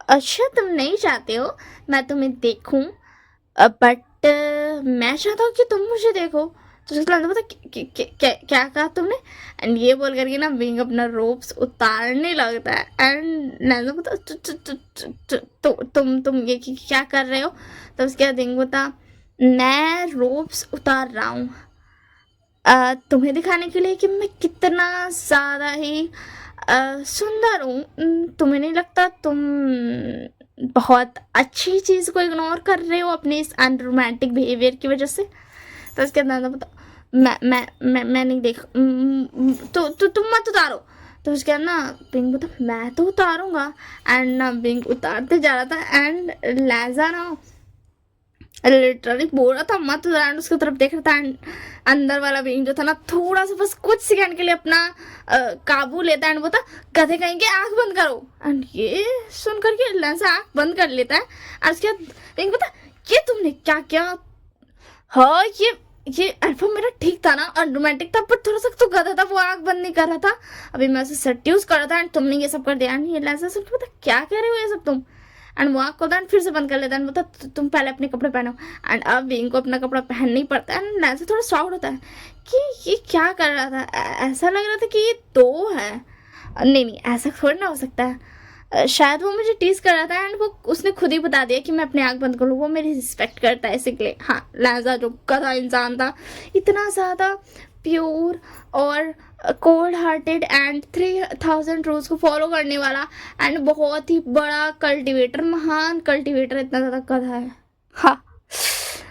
अच्छा तुम नहीं चाहते हो मैं तुम्हें देखूं, बट मैं चाहता हूँ कि तुम मुझे देखो। तो उसके बाद बता क्या कहा तुमने? एंड ये बोल करके ना विंग अपना रोप्स उतारने लगता है एंड नाजा बता तुम ये क्या कर रहे हो? तो उसके बाद विंग बता मैं रोप्स उतार रहा हूँ तुम्हें दिखाने के लिए कि मैं कितना ज़्यादा ही सुंदर हूँ। तुम्हें नहीं लगता तुम बहुत अच्छी चीज़ को इग्नोर कर रहे हो अपने इस अनरोमांटिक बिहेवियर की वजह से? तो उसके अंदर बता मैं नहीं देख तो तुम मत उतारो। तो उसके बाद ना पिंक बता मैं तो उतारूंगा एंड ना पिंक उतारते जा रहा था एंड लाजा ना लिटरली बोल रहा था मत उतार, उसकी तरफ देख रहा था एंड अंदर वाला विंग जो था ना थोड़ा सा बस कुछ सेकंड के लिए अपना काबू लेता है एंड बोलता गधे कहेंगे आंख बंद करो। एंड ये सुन करके लाजा आंख बंद कर लेता है और उसके बाद विंग बता ये तुमने क्या किया? हाँ ये अल्फा मेरा ठीक था ना, रोमांटिक था, पर थोड़ा सा तो गधा था, वो आंख बंद नहीं कर रहा था। अभी मैं उसे सट्यूज कर रहा था एंड तुमने ये सब कर दिया। एंड ये लाजा सब पता क्या कह रहे हो ये सब तुम? एंड वो आँख को फिर से बंद कर लेता है, बोलता तुम पहले अपने कपड़े पहनो। एंड अब विंग को अपना कपड़ा पहनना ही पड़ता है एंड ऐसे थोड़ा शॉक्ड होता है कि ये क्या कर रहा था। ऐसा लग रहा था कि ये दो है, नहीं ऐसा थोड़ी ना हो सकता है। शायद वो मुझे टीज कर रहा था एंड वो उसने खुद ही बता दिया कि मैं अपने आँख बंद कर लूँ, वो मेरी रिस्पेक्ट करता है इसलिए। हाँ, लाजा जो गधा इंसान था, इतना ज़्यादा प्योर और कोल्ड हार्टेड एंड 3000 रूल्स को फॉलो करने वाला एंड बहुत ही बड़ा कल्टिवेटर, महान कल्टिवेटर, इतना ज़्यादा गधा है। हाँ,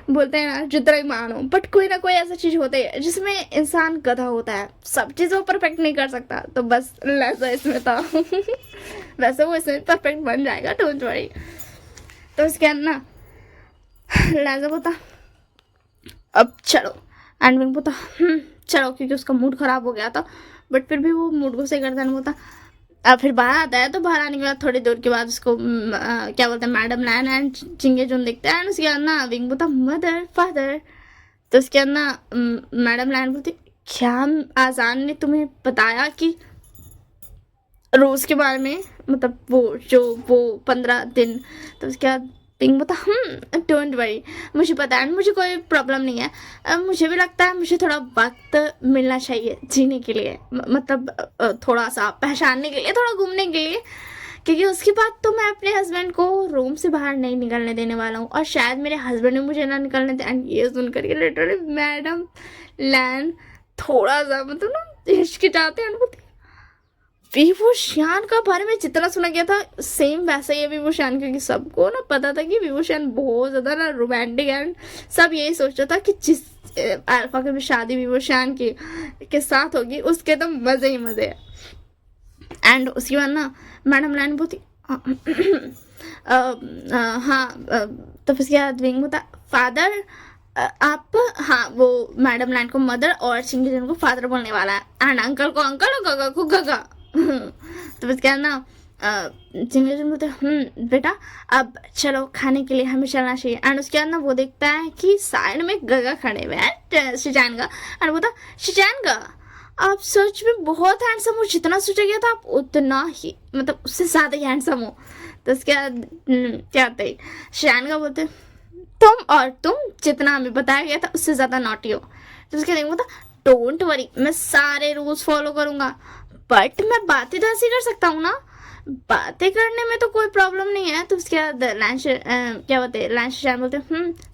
बोलते हैं ना जितना ही मानो, बट कोई ना कोई ऐसा चीज होती है जिसमें इंसान गधा होता है, सब चीजों परफेक्ट नहीं कर सकता। तो बस लहजा इसमें था वैसे वो इसमें परफेक्ट बन जाएगा, डोंट वरी। तो इसके अंदर ना लहजा बोलता अब चलो, एंड विंग बोलता चलो, क्योंकि उसका मूड खराब हो गया था, बट फिर भी वो मूड को सही करता नहीं बोलता। अब फिर बाहर आता है, तो बाहर आने के बाद थोड़ी देर के बाद उसको क्या बोलते हैं, मैडम लैन एंड चिंगे जुन दिखते हैं। एंड उसके बाद ना विंग बोलता मदर फादर। तो उसके बाद ना मैडम लैन बोलती क्या आजान ने तुम्हें बताया कि रोज के बारे में, मतलब वो 15 दिन। तो उसके बाद पिंक बता डोंट वरी, मुझे पता है, मुझे कोई प्रॉब्लम नहीं है। मुझे भी लगता है मुझे थोड़ा वक्त मिलना चाहिए जीने के लिए, मतलब थोड़ा सा पहचानने के लिए, थोड़ा घूमने के लिए, क्योंकि उसके बाद तो मैं अपने हस्बैंड को रूम से बाहर नहीं निकलने देने वाला हूँ, और शायद मेरे हस्बैंड भी मुझे ना निकलने दे। एंड ये सुन करके लिटरली मैडम लैन थोड़ा सा मतलब ना हिचकिचाते हैं। विभूषण का बारे में जितना सुना गया था सेम वैसा ही है विभूषण, क्योंकि सबको ना पता था कि विभूषण बहुत ज़्यादा ना रोमांटिक, एंड सब यही सोचता था कि जिस अल्फा की भी शादी विभूषण के साथ होगी उसके तो मज़े ही मज़े है। एंड उसके बाद ना मैडम लैन बोलती हाँ, तो उसके बाद विंग होता फादर आप, हाँ वो मैडम लैन को मदर और चिंगी को फादर बोलने वाला है, एंड अंकल को अंकल और गगा को गगा। तो बस क्या ना चिंगी बोलते बेटा अब चलो खाने के लिए हमें चलना चाहिए। एंड उसके बाद ना वो देखता है कि साइड में गगा खड़े हुए हैं शिजान का, एंड बोलता शिजान का आप सच में बहुत हैंडसम हो, जितना सोचा गया था आप उतना ही, मतलब उससे ज्यादा ही हैंडसम हो। तो उसके बाद क्या होता है, शिजान का बोलते तुम जितना हमें बताया गया था उससे ज्यादा नॉटी हो। तो उसके बाद डोंट वरी, मैं सारे रूल्स फॉलो करूंगा, बट मैं बातें तो ऐसी कर सकता हूँ ना, बातें करने में तो कोई प्रॉब्लम नहीं है। तो उसके बाद क्या बोलते हैं लैंड शिरान बोलते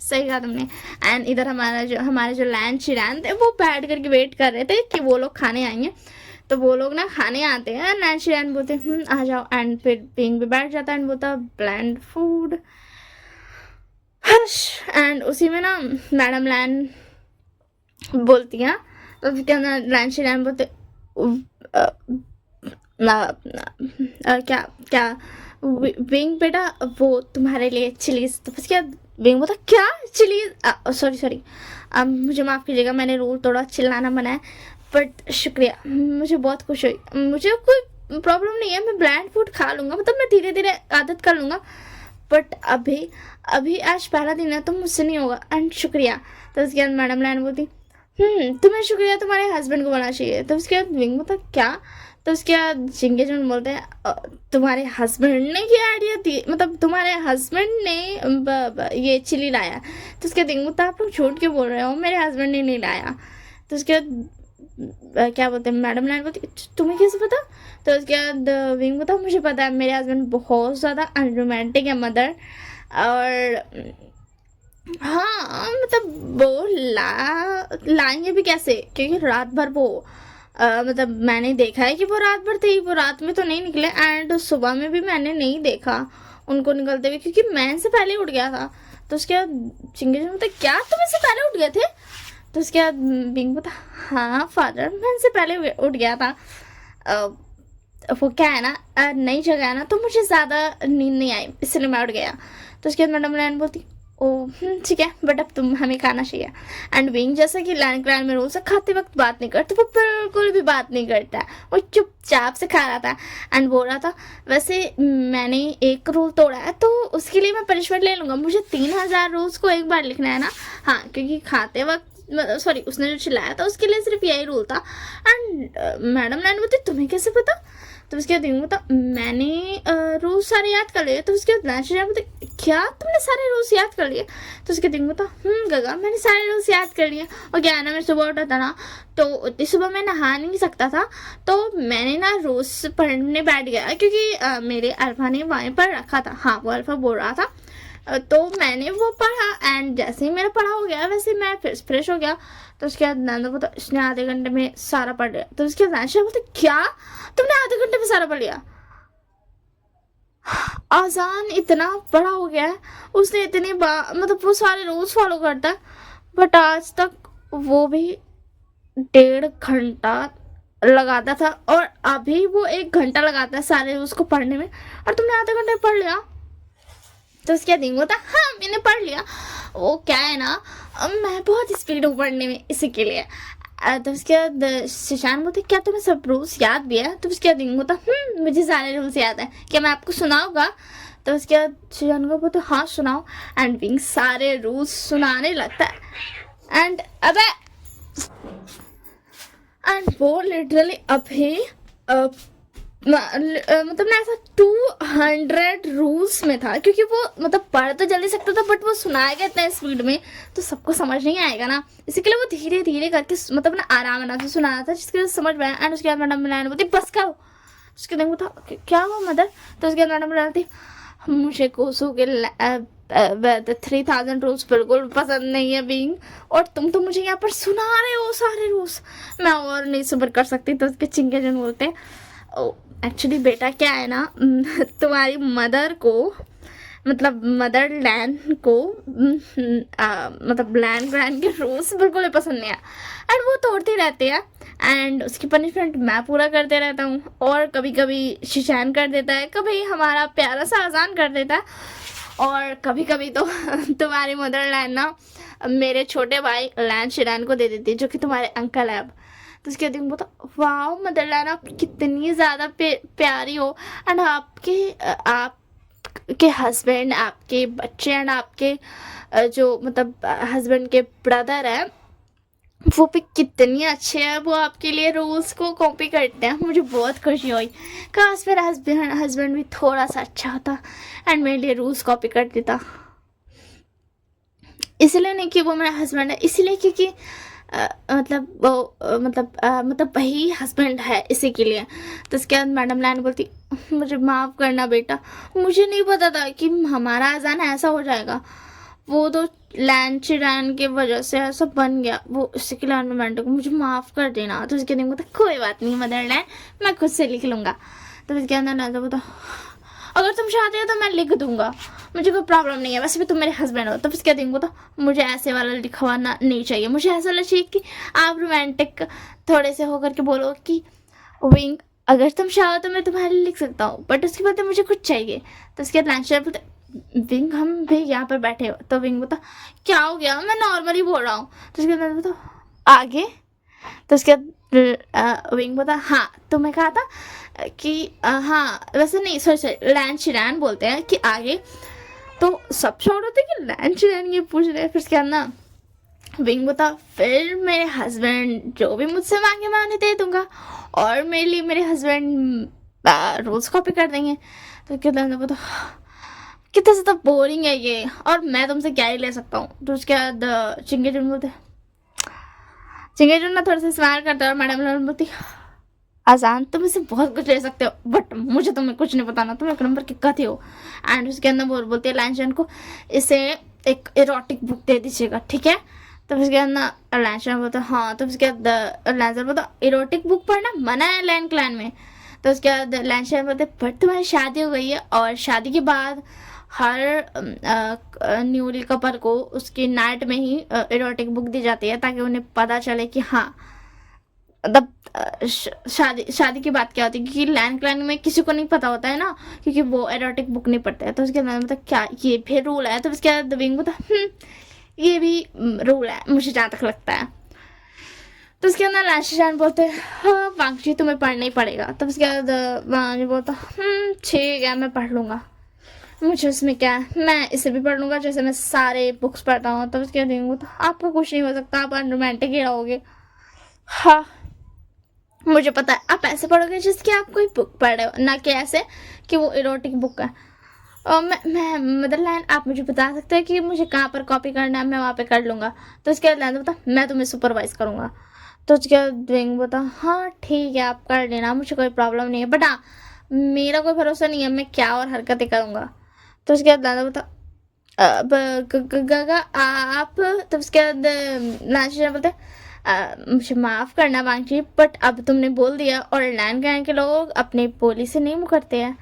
सही कहा तुमने। एंड इधर हमारे जो लैंड शिरान थे वो बैठ करके वेट कर रहे थे कि वो लोग खाने आएंगे। तो वो लोग ना खाने आते हैं, लैंड शिरान बोलते आ जाओ, एंड फिर पिंग भी बैठ जाता है एंड बोलता ब्लैंड फूड हर्ष। एंड उसी में ना मैडम लैंड बोलती है, तो क्या लैंड शिरान बोलते क्या क्या विंग बेटा वो तुम्हारे लिए चिलीज। तो बस क्या विंग बोलता क्या चिलीज, सॉरी मुझे माफ़ कीजिएगा, मैंने रूल तोड़ा, चिल्लाना मना है, बट शुक्रिया, मुझे बहुत खुश हुई, मुझे कोई प्रॉब्लम नहीं है, मैं ब्लैंड फूड खा लूँगा, मतलब मैं धीरे धीरे आदत कर लूँगा, बट अभी आज पहला दिन है तो मुझसे नहीं होगा, एंड शुक्रिया। तो उसके बाद मैडम लैंड बोलती तुम्हें शुक्रिया तुम्हारे हस्बैंड को बोलना चाहिए। तो उसके बाद विंग बोलता क्या। तो उसके बाद चिंगे जुन बोलते हैं तुम्हारे हस्बैंड ने ये आइडिया दी, मतलब तुम्हारे हस्बैंड ने ये चिली लाया। तो उसके बाद विंग बोलता आप लोग झूठ क्यों बोल रहे हो, मेरे हस्बैंड ने नहीं लाया। तो उसके बाद क्या बोलते हैं मैडम लैंड बोलती तुम्हें कैसे पता। तो उसके बाद विंग बोलता मुझे पता है, मेरे हस्बैंड बहुत ज़्यादा अनरोमांटिक है मदर, और हाँ मतलब वो लाएंगे भी कैसे, क्योंकि रात भर वो मतलब मैंने देखा है कि वो रात भर थे, वो रात में तो नहीं निकले, एंड सुबह में भी मैंने नहीं देखा उनको निकलते हुए, क्योंकि मैं से पहले उठ गया था। तो उसके बाद चिंगी बोलता क्या तुम इससे पहले उठ गए थे। तो उसके बाद बिंग बोलता हाँ फादर मैं इनसे पहले उठ गया था, वो क्या है ना नई जगह है ना, तो मुझे ज़्यादा नींद नहीं आई इसलिए मैं उठ गया। तो उसके बाद मैडम लैंड बोलती ओ ठीक है, बट अब तुम हमें खाना चाहिए। एंड विंग जैसा कि लैंड क्लैन में रोज खाते वक्त बात नहीं करते, वो बिल्कुल भी बात नहीं करता, वो चुपचाप से खा रहा था एंड बोल रहा था वैसे मैंने एक रूल तोड़ा है तो उसके लिए मैं पनिशमेंट ले लूँगा, मुझे 3000 रूल्स को एक बार लिखना है ना। हाँ क्योंकि खाते वक्त सॉरी उसने जो चिल्लाया था उसके लिए सिर्फ यही रूल था। एंड मैडम लैंड बोलती तुम्हें कैसे पता। तो उसके बाद बोलता मैंने रूल्स सारे याद कर लिए। तो उसके बाद लैंड बोलते क्या तुमने सारे रूल्स याद कर लिए। तो उसके दिन बोलता गगा मैंने सारे रूल्स याद कर लिए, और क्या है ना मैं सुबह उठा था ना तो उतनी सुबह मैं नहा नहीं सकता था, तो मैंने ना रूल्स पढ़ने बैठ गया क्योंकि मेरे अल्फा ने वहीं पर रखा था। हाँ वो अल्फा बोल रहा था तो मैंने वो पढ़ा, एंड जैसे ही मेरा पढ़ा हो गया वैसे ही मैं फिर फ्रेश हो गया। तो उसके बाद नंदा बोलता इसने आधे घंटे में सारा पढ़ लिया। तो उसके बाद बोलते क्या तुमने आधे घंटे में सारा पढ़ लिया। आजान इतना बड़ा हो गया है, उसने इतनी मतलब वो सारे रूल्स फॉलो करता है, बट आज तक वो भी 1.5 घंटा लगाता था, और अभी वो 1 घंटा लगाता है सारे रूल्स को पढ़ने में, और तुमने आधे घंटे में पढ़ लिया। तो उसके बाद होता, हाँ मैंने पढ़ लिया। वो क्या है ना, मैं बहुत स्पीड हूँ पढ़ने में, इसी के लिए। तो उसके बाद शिशान बोलते, क्या तुम्हें सब रूल्स याद भी है? तो उसके बाद होता, मुझे सारे रूल्स याद है, क्या मैं आपको सुनाऊंगा? तो उसके बाद शिशान को बोलते, हाँ सुनाओ। एंड विंग सारे रूल्स सुनाने लगता है। एंड अबे एंड वो लिटरली अभी मतलब ना ऐसा 200 रूल्स में था, क्योंकि वो मतलब पढ़ तो जल्दी सकता था, बट वो सुनाएगा इतना स्पीड में तो सबको समझ नहीं आएगा ना, इसी के लिए वो धीरे धीरे करके मतलब ना आराम से सुनाया था, जिसके लिए समझ में आया। एंड उसके बाद मैडम मिलान बोलती, बस करो। उसके बाद था क्या हुआ मदर? तो उसके बाद मैडम मिलाती, मुझे कोसो के 3000 रूल्स बिल्कुल पसंद नहीं है बीइंग, और तुम तो मुझे यहाँ पर सुना रहे हो सारे रूल्स, मैं और नहीं सब्र कर सकती। तो उसके चिंके जन बोलते हैं, एक्चुअली बेटा क्या है ना, तुम्हारी मदर को मतलब मदर लैंड को मतलब लैंड ग्रैंड के रूल्स बिल्कुल ही पसंद नहीं है, एंड वो तोड़ती रहती है, एंड उसकी पनिशमेंट मैं पूरा करते रहता हूँ, और कभी कभी शिशान कर देता है, कभी हमारा प्यारा सा आजान कर देता है, और कभी कभी तो तुम्हारी मदर लैंड ना मेरे छोटे भाई लैंड शिरान को दे देती है, जो कि तुम्हारे अंकल है अब। तो उसके बाद बोलता, वाह मदर लैंड आप कितनी ज़्यादा प्यारी हो, एंड आपके हस्बैंड, आपके बच्चे, एंड आपके जो मतलब हस्बैंड के ब्रदर है, वो भी कितनी अच्छे हैं, वो आपके लिए रूल्स को कॉपी करते हैं। मुझे बहुत खुशी हुई, काश मेरा हस्बैंड भी थोड़ा सा अच्छा होता एंड मेरे लिए रूल्स कॉपी कर देता। इसलिए नहीं कि वो मेरा हस्बैंड है, इसलिए क्योंकि मतलब वो मतलब वही हस्बैंड है, इसी के लिए। तो उसके बाद मैडम लैन बोलती, मुझे माफ़ करना बेटा, मुझे नहीं पता था कि हमारा अजान ऐसा हो जाएगा, वो तो लैंड चिरान की वजह से ऐसा बन गया, वो इसी के लिए मैंने को मुझे माफ़ कर देना। तो उसके दिन बोलता, कोई बात नहीं मदर लैंड, मैं खुद से लिख लूँगा। तो उसके अंदर बोलता, अगर तुम चाहते हो तो मैं लिख दूंगा, मुझे कोई प्रॉब्लम नहीं है, वैसे भी तुम मेरे हस्बैंड हो। तो फिर क्या देंगे, तो मुझे ऐसे वाला लिखवाना नहीं चाहिए, मुझे ऐसा वाला चाहिए कि आप रोमांटिक थोड़े से होकर के बोलो कि विंग अगर तुम चाहो तो मैं तुम्हारे लिए लिख सकता हूँ, बट उसके बाद मुझे कुछ चाहिए। तो उसके बाद लंच बोलते, विंग हम भी यहाँ पर बैठे हो। तो विंग बोता, क्या हो गया, मैं नॉर्मली बोल रहा हूँ। तो उसके बाद बोता, आगे। तो उसके बाद विंग बोता, हाँ तुम्हें कहा था कि हाँ वैसे नहीं, सॉरी लैंड शिरान बोलते हैं कि आगे। तो सब शॉर्ट होते कि लैंड शिरान ये पूछ रहे हैं। फिर क्या ना विंग बोता, फिर मेरे हस्बैंड जो भी मुझसे मांगे मैं उन्हें दे दूंगा, और मेरे लिए मेरे हस्बैंड रोज कॉपी कर देंगे। तो क्या बोता, कितना ज़्यादा बोरिंग है ये, और मैं तुमसे क्या ही ले सकता हूँ। तो उसके बाद चिंगे जुन बोलते, चिंगे जुन ना थोड़ा सा स्माइल करता है, और मैडम बोलती, आजान तुम इसे बहुत कुछ ले सकते हो, बट मुझे तुम्हें कुछ नहीं बताना, तुम एक नंबर की कथी हो। एंड उसके अंदर बोलती है लैंशन को, इसे एक इरोटिक बुक दे दीजिएगा, ठीक है? तो उसके अंदर लैंशन बोलता, हाँ। तो उसके बाद लैंशन बोलता, इरोटिक बुक पढ़ना मना है लैंड क्लैन में। तो उसके बाद लैंशन बोलते, बट तुम्हारी शादी हो गई है, और शादी के बाद हर न्यूली कपल को उसकी नाइट में ही इरोटिक बुक दी जाती है, ताकि उन्हें पता चले कि हाँ मतलब शादी की बात क्या होती है, क्योंकि लैंड क्लैन में किसी को नहीं पता होता है ना, क्योंकि वो एरोटिक बुक नहीं पढ़ते हैं। तो उसके बाद मतलब क्या ये फिर रूल है? तो उसके बाद विंग बोलता, ये भी रूल है मुझे जहाँ तक लगता है। तो उसके अंदर लाशिशान बोलते हैं, हाँ वांगजी तुम्हें पढ़ना ही पड़ेगा। तो उसके बाद वांगजी बोलता, ठीक है मैं पढ़ लूँगा, मुझे उसमें क्या है, मैं इसे भी पढ़ लूँगा जैसे मैं सारे बुक्स पढ़ता हूँ। तो उसके बाद तो आपको कुछ नहीं हो सकता, आप अनरोमांटिक ही रहोगे। हाँ मुझे पता है, आप ऐसे पढ़ोगे जिसकी आप कोई बुक पढ़ रहे हो, ना कि ऐसे कि वो इरोटिक बुक है। और मैं मदर लैंड आप मुझे बता सकते हैं कि मुझे कहाँ पर कॉपी करना है, मैं वहाँ पे कर लूँगा। तो उसके बाद लैंड बता, मैं तुम्हें सुपरवाइज करूँगा। तो उसके बाद विंग बता, हाँ ठीक है आप कर लेना, मुझे कोई प्रॉब्लम नहीं है, बट हाँ मेरा कोई भरोसा नहीं है मैं क्या और हरकतें करूँगा। तो उसके बाद लैंड बता, अब गगा आप। तो उसके बाद लांची बोलते, मुझे माफ़ करना वांगची, बट अब तुमने बोल दिया, और लैंड ग्रैंड के लोग अपनी बोली से नहीं मुकरते हैं।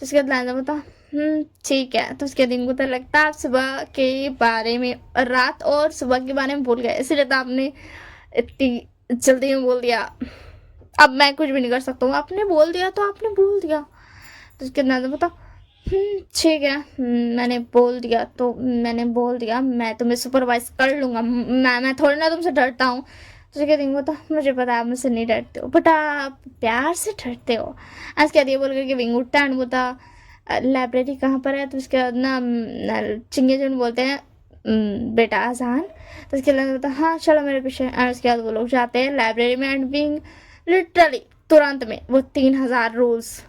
तो उसके बाद लाजा बोलता ठीक है। तो उसके दिन को तो लगता है आप सुबह के बारे में, रात और सुबह के बारे में भूल गए, इसलिए तो आपने इतनी जल्दी में बोल दिया। अब मैं कुछ भी नहीं कर सकता हूँ, आपने बोल दिया तो आपने बोल दिया। तो उसके बाद बता ठीक है, मैंने बोल दिया तो मैंने बोल दिया, मैं तुम्हें सुपरवाइज कर लूँगा, मैं थोड़ी ना तुमसे डरता हूँ। तो उसके दिन बता मुझे पता है आप मुझसे नहीं डरते हो, बट आप प्यार से डरते हो। आज क्या दिया बोल करके विंग उठता है, बोलता लाइब्रेरी कहाँ पर है। तो उसके बाद ना चिंगे जुन बोलते हैं बेटा आसान। तो उसके बाद बोलता हाँ चलो मेरे पीछे। और उसके बाद वो लोग जाते हैं लाइब्रेरी में, एंड विंग लिटरली तुरंत में वो 3000 रूल्स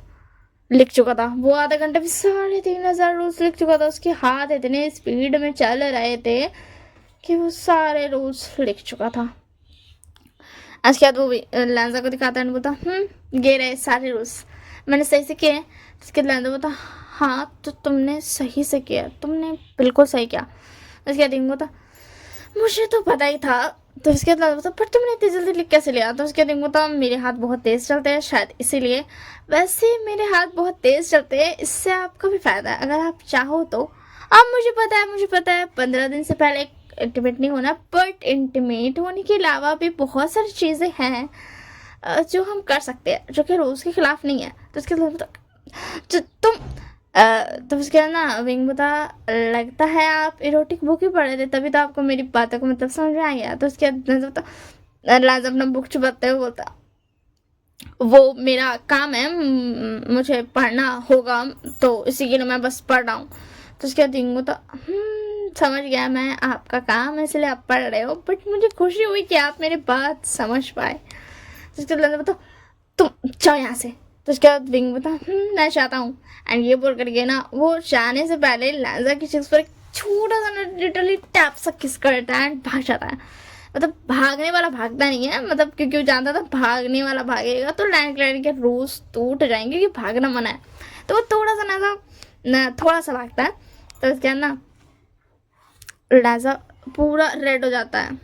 लिख चुका था। वो आधे घंटे में 3500 रूल्स लिख चुका था। उसके हाथ इतने स्पीड में चल रहे थे कि वो सारे रूल्स लिख चुका था। उसके बाद वो लांजा को दिखाता है, बोलता ये रहे सारे रूल्स, मैंने सही से किए। उसके बाद लांजा बोलता हाँ तो तुमने सही से किया, तुमने बिल्कुल सही किया। उसके बाद रिंग बोलता मुझे तो पता ही था। तो उसके बाद बोलता पर तुमने इतनी जल्दी लिख कैसे लिया। तो उसके बाद बोलता मेरे हाथ बहुत तेज चलते हैं शायद इसीलिए। वैसे मेरे हाथ बहुत तेज चलते हैं, इससे आपका भी फायदा है अगर आप चाहो तो। अब मुझे पता है 15 दिन से पहले इंटीमेट नहीं होना, बट इंटीमेट होने के अलावा भी बहुत सारी चीज़ें हैं जो हम कर सकते हैं, जो कि रूल्स के खिलाफ नहीं है। तो उसके बाद तुम तो उसके बाद ना विंग बता लगता है आप इरोटिक बुक ही पढ़े थे, तभी तो आपको मेरी बातों का मतलब समझ में आ गया। तो उसके बाद लाज अपना बुक छुपाते हुए बोलता वो मेरा काम है, मुझे पढ़ना होगा तो इसी के लिए मैं बस पढ़ रहा हूँ। तो उसके बाद विंग बता समझ गया मैं, आपका काम है इसलिए आप पढ़ रहे हो, बट मुझे खुशी हुई कि आप मेरी बात समझ पाए। तो उसके बाद बता तुम जाओ यहाँ से। तो उसके बाद विंग बता मैं चाहता हूँ। एंड ये बोल करके ना वो जाने से पहले लांजा की चीज पर एक छोटा सा लिटरली टैप सा किस करता है एंड भाग जाता है। मतलब भागने वाला भागता नहीं है, मतलब क्योंकि वो जानता था भागने वाला भागेगा तो लैंड क्लैरिंग के रूल्स टूट जाएंगे, क्योंकि भागना मना है। तो वो थोड़ा सा ना थोड़ा सा भागता है। तो उसके बाद ना लांजा पूरा रेड हो जाता है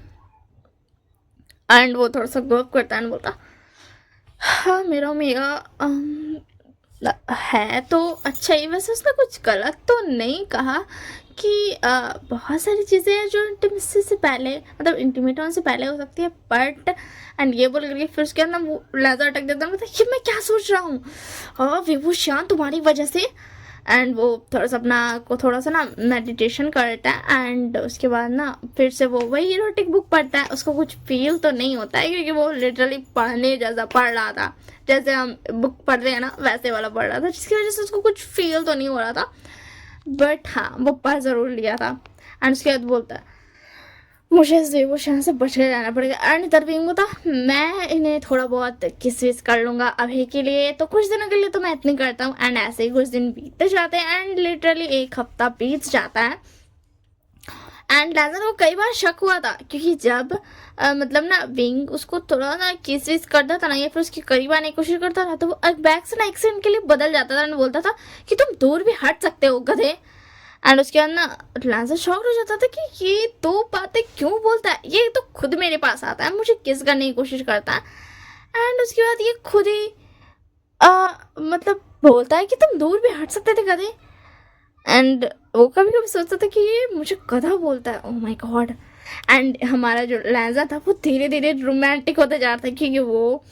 एंड वो थोड़ा सा गप करता है एंड बोलता हाँ मेरा ओमेगा है तो अच्छा ही, वैसे उसने कुछ गलत तो नहीं कहा कि बहुत सारी चीज़ें हैं जो इंटीमेसी से पहले, मतलब इंटीमेट होने से पहले हो सकती है, बट एंड ये बोल करके फिर उसके अंदर वो लाजा अटक देता है, मतलब कि मैं क्या सोच रहा हूँ हाँ विभूषण तुम्हारी वजह से। एंड वो थोड़ा सा ना मेडिटेशन करता है एंड उसके बाद ना फिर से वो वही इरोटिक बुक पढ़ता है। उसको कुछ फील तो नहीं होता है क्योंकि वो लिटरली पढ़ने जैसा पढ़ रहा था, जैसे हम बुक पढ़ रहे हैं ना वैसे वाला पढ़ रहा था, जिसकी वजह से उसको कुछ फील तो नहीं हो रहा था, बट हाँ वो पढ़ ज़रूर लिया था। एंड उसके बाद बोलता है मुझे इस विभूषण से बच के जाना पड़ेगा। एंड तरवीम होता मैं इन्हें थोड़ा बहुत किस विस कर लूँगा अभी के लिए, तो कुछ दिनों के लिए तो मैं इतनी करता हूँ। एंड ऐसे ही कुछ दिन बीतते जाते हैं एंड लिटरली 1 हफ्ता बीत जाता है। एंड लाजा को कई बार शक हुआ था क्योंकि जब मतलब ना विंग उसको थोड़ा ना किस विस करता था ना या फिर उसके करीब आने की कोशिश करता था तो वो बैक से ना एक सेकंड के लिए बदल जाता था एंड बोलता था कि तुम दूर भी हट सकते हो गधे। एंड उसके बाद ना लांजा शॉक हो जाता था कि ये 2 बातें क्यों बोलता है, ये तो खुद मेरे पास आता है, मुझे किस करने की कोशिश करता है। एंड उसके बाद ये खुद ही मतलब बोलता है कि तुम दूर भी हट सकते थे गधे। एंड वो कभी कभी सोचता था कि ये मुझे गधा बोलता है, ओह माय गॉड। एंड हमारा जो लांजा था वो धीरे धीरे रोमांटिक होते जा रहा था क्योंकि वो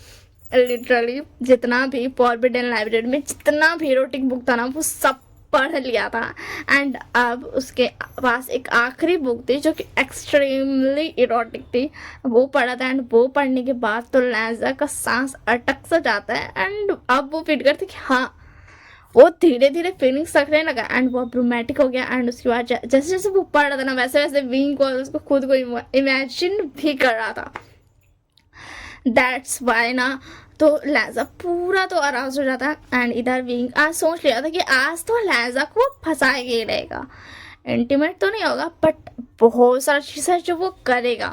लिटरली जितना भी फॉरबिडन लाइब्रेरी में जितना भी इरोटिक बुक था ना वो सब पढ़ लिया था। एंड अब उसके पास एक आखिरी बुक थी जो कि एक्सट्रीमली इरोटिक थी, वो पढ़ा था। एंड वो पढ़ने के बाद तो लांजा का सांस अटक सा जाता है एंड अब वो फील करते कि हाँ वो धीरे धीरे फीलिंग्स रखने लगा एंड वो रोमांटिक हो गया। एंड उसके बाद जैसे जैसे वो पढ़ रहा था ना वैसे वैसे विंग को उसको खुद को इमेजिन भी कर रहा था। दैट्स वाई ना तो लांजा पूरा तो अराउज हो जाता है। एंड इधर विंग आज सोच लिया था कि आज तो लांजा को फंसाएगा ही रहेगा, इंटीमेट तो नहीं होगा बट बहुत सारी चीज़ें जो वो करेगा।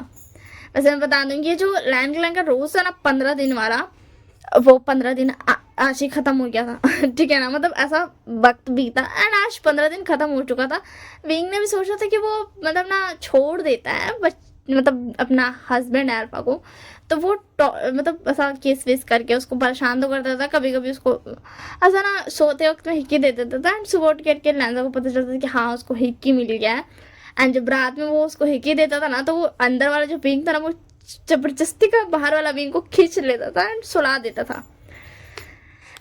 वैसे मैं बता दूंगी जो लैंड क्लैंग का रोज था ना 15 दिन वाला, वो 15 दिन आज ही खत्म हो गया था ठीक है ना, मतलब ऐसा वक्त बीता एंड आज 15 दिन खत्म हो चुका था। विंग ने भी सोचा था कि वो मतलब ना छोड़ देता है बट मतलब अपना हस्बैंड है अल्फा को, तो वो मतलब ऐसा किस विस करके उसको परेशान तो करता था, कभी कभी उसको ऐसा ना सोते वक्त में हिक्की दे देता था। एंड सुबह उठ करके लैंजा को पता चलता था कि हाँ उसको हिक्की मिल गया है। एंड जब रात में वो उसको हिक्की देता था ना, तो वो अंदर वाला जो विंग था ना, वो जबरदस्ती का बाहर वाला विंग को खींच लेता था एंड सुला देता था।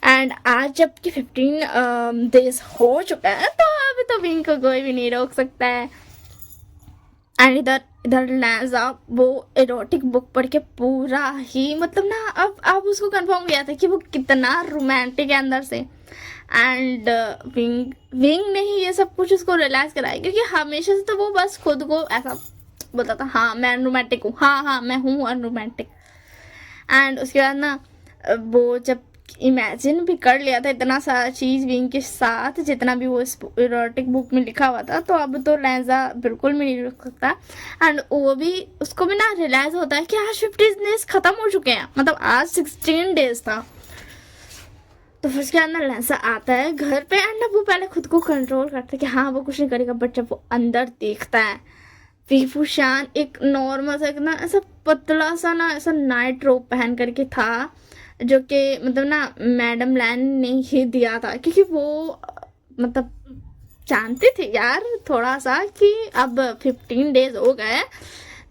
एंड आज जबकि 15 डेज हो चुका है, तो अब तो विंग को कोई भी नहीं रोक सकता है। एंड इधर इधर लैंजा वो एरोटिक बुक पढ़ के पूरा ही मतलब ना, अब उसको कंफर्म किया था कि वो कितना रोमांटिक है अंदर से। एंड विंग विंग ने ही ये सब कुछ उसको रियलाइज कराया, क्योंकि हमेशा से तो वो बस खुद को ऐसा बोलता था, हाँ मैं रोमांटिक हूँ, हाँ मैं हूँ अनरोमांटिक। एंड उसके बाद ना वो जब इमेजिन भी कर लिया था इतना सारा चीज़ विंग के साथ, जितना भी वो इरोटिक बुक में लिखा हुआ था, तो अब तो लैंजा बिल्कुल भी नहीं रुक सकता। एंड वो भी उसको भी ना रियलाइज होता है कि आज 15 डेज खत्म हो चुके हैं, मतलब आज 16 डेज था। तो फिर उसके अंदर लैंजा आता है घर पे। एंड अब वो पहले खुद को कंट्रोल करता है कि हाँ वो कुछ नहीं करेगा, बट जब वो अंदर देखता है विभूषण एक नॉर्मल सा ना ऐसा पतला सा ना ऐसा नाइट रोब पहन करके था, जो कि मतलब ना मैडम लैन ने ही दिया था, क्योंकि वो मतलब जानते थे यार थोड़ा सा कि अब 15 डेज हो गए,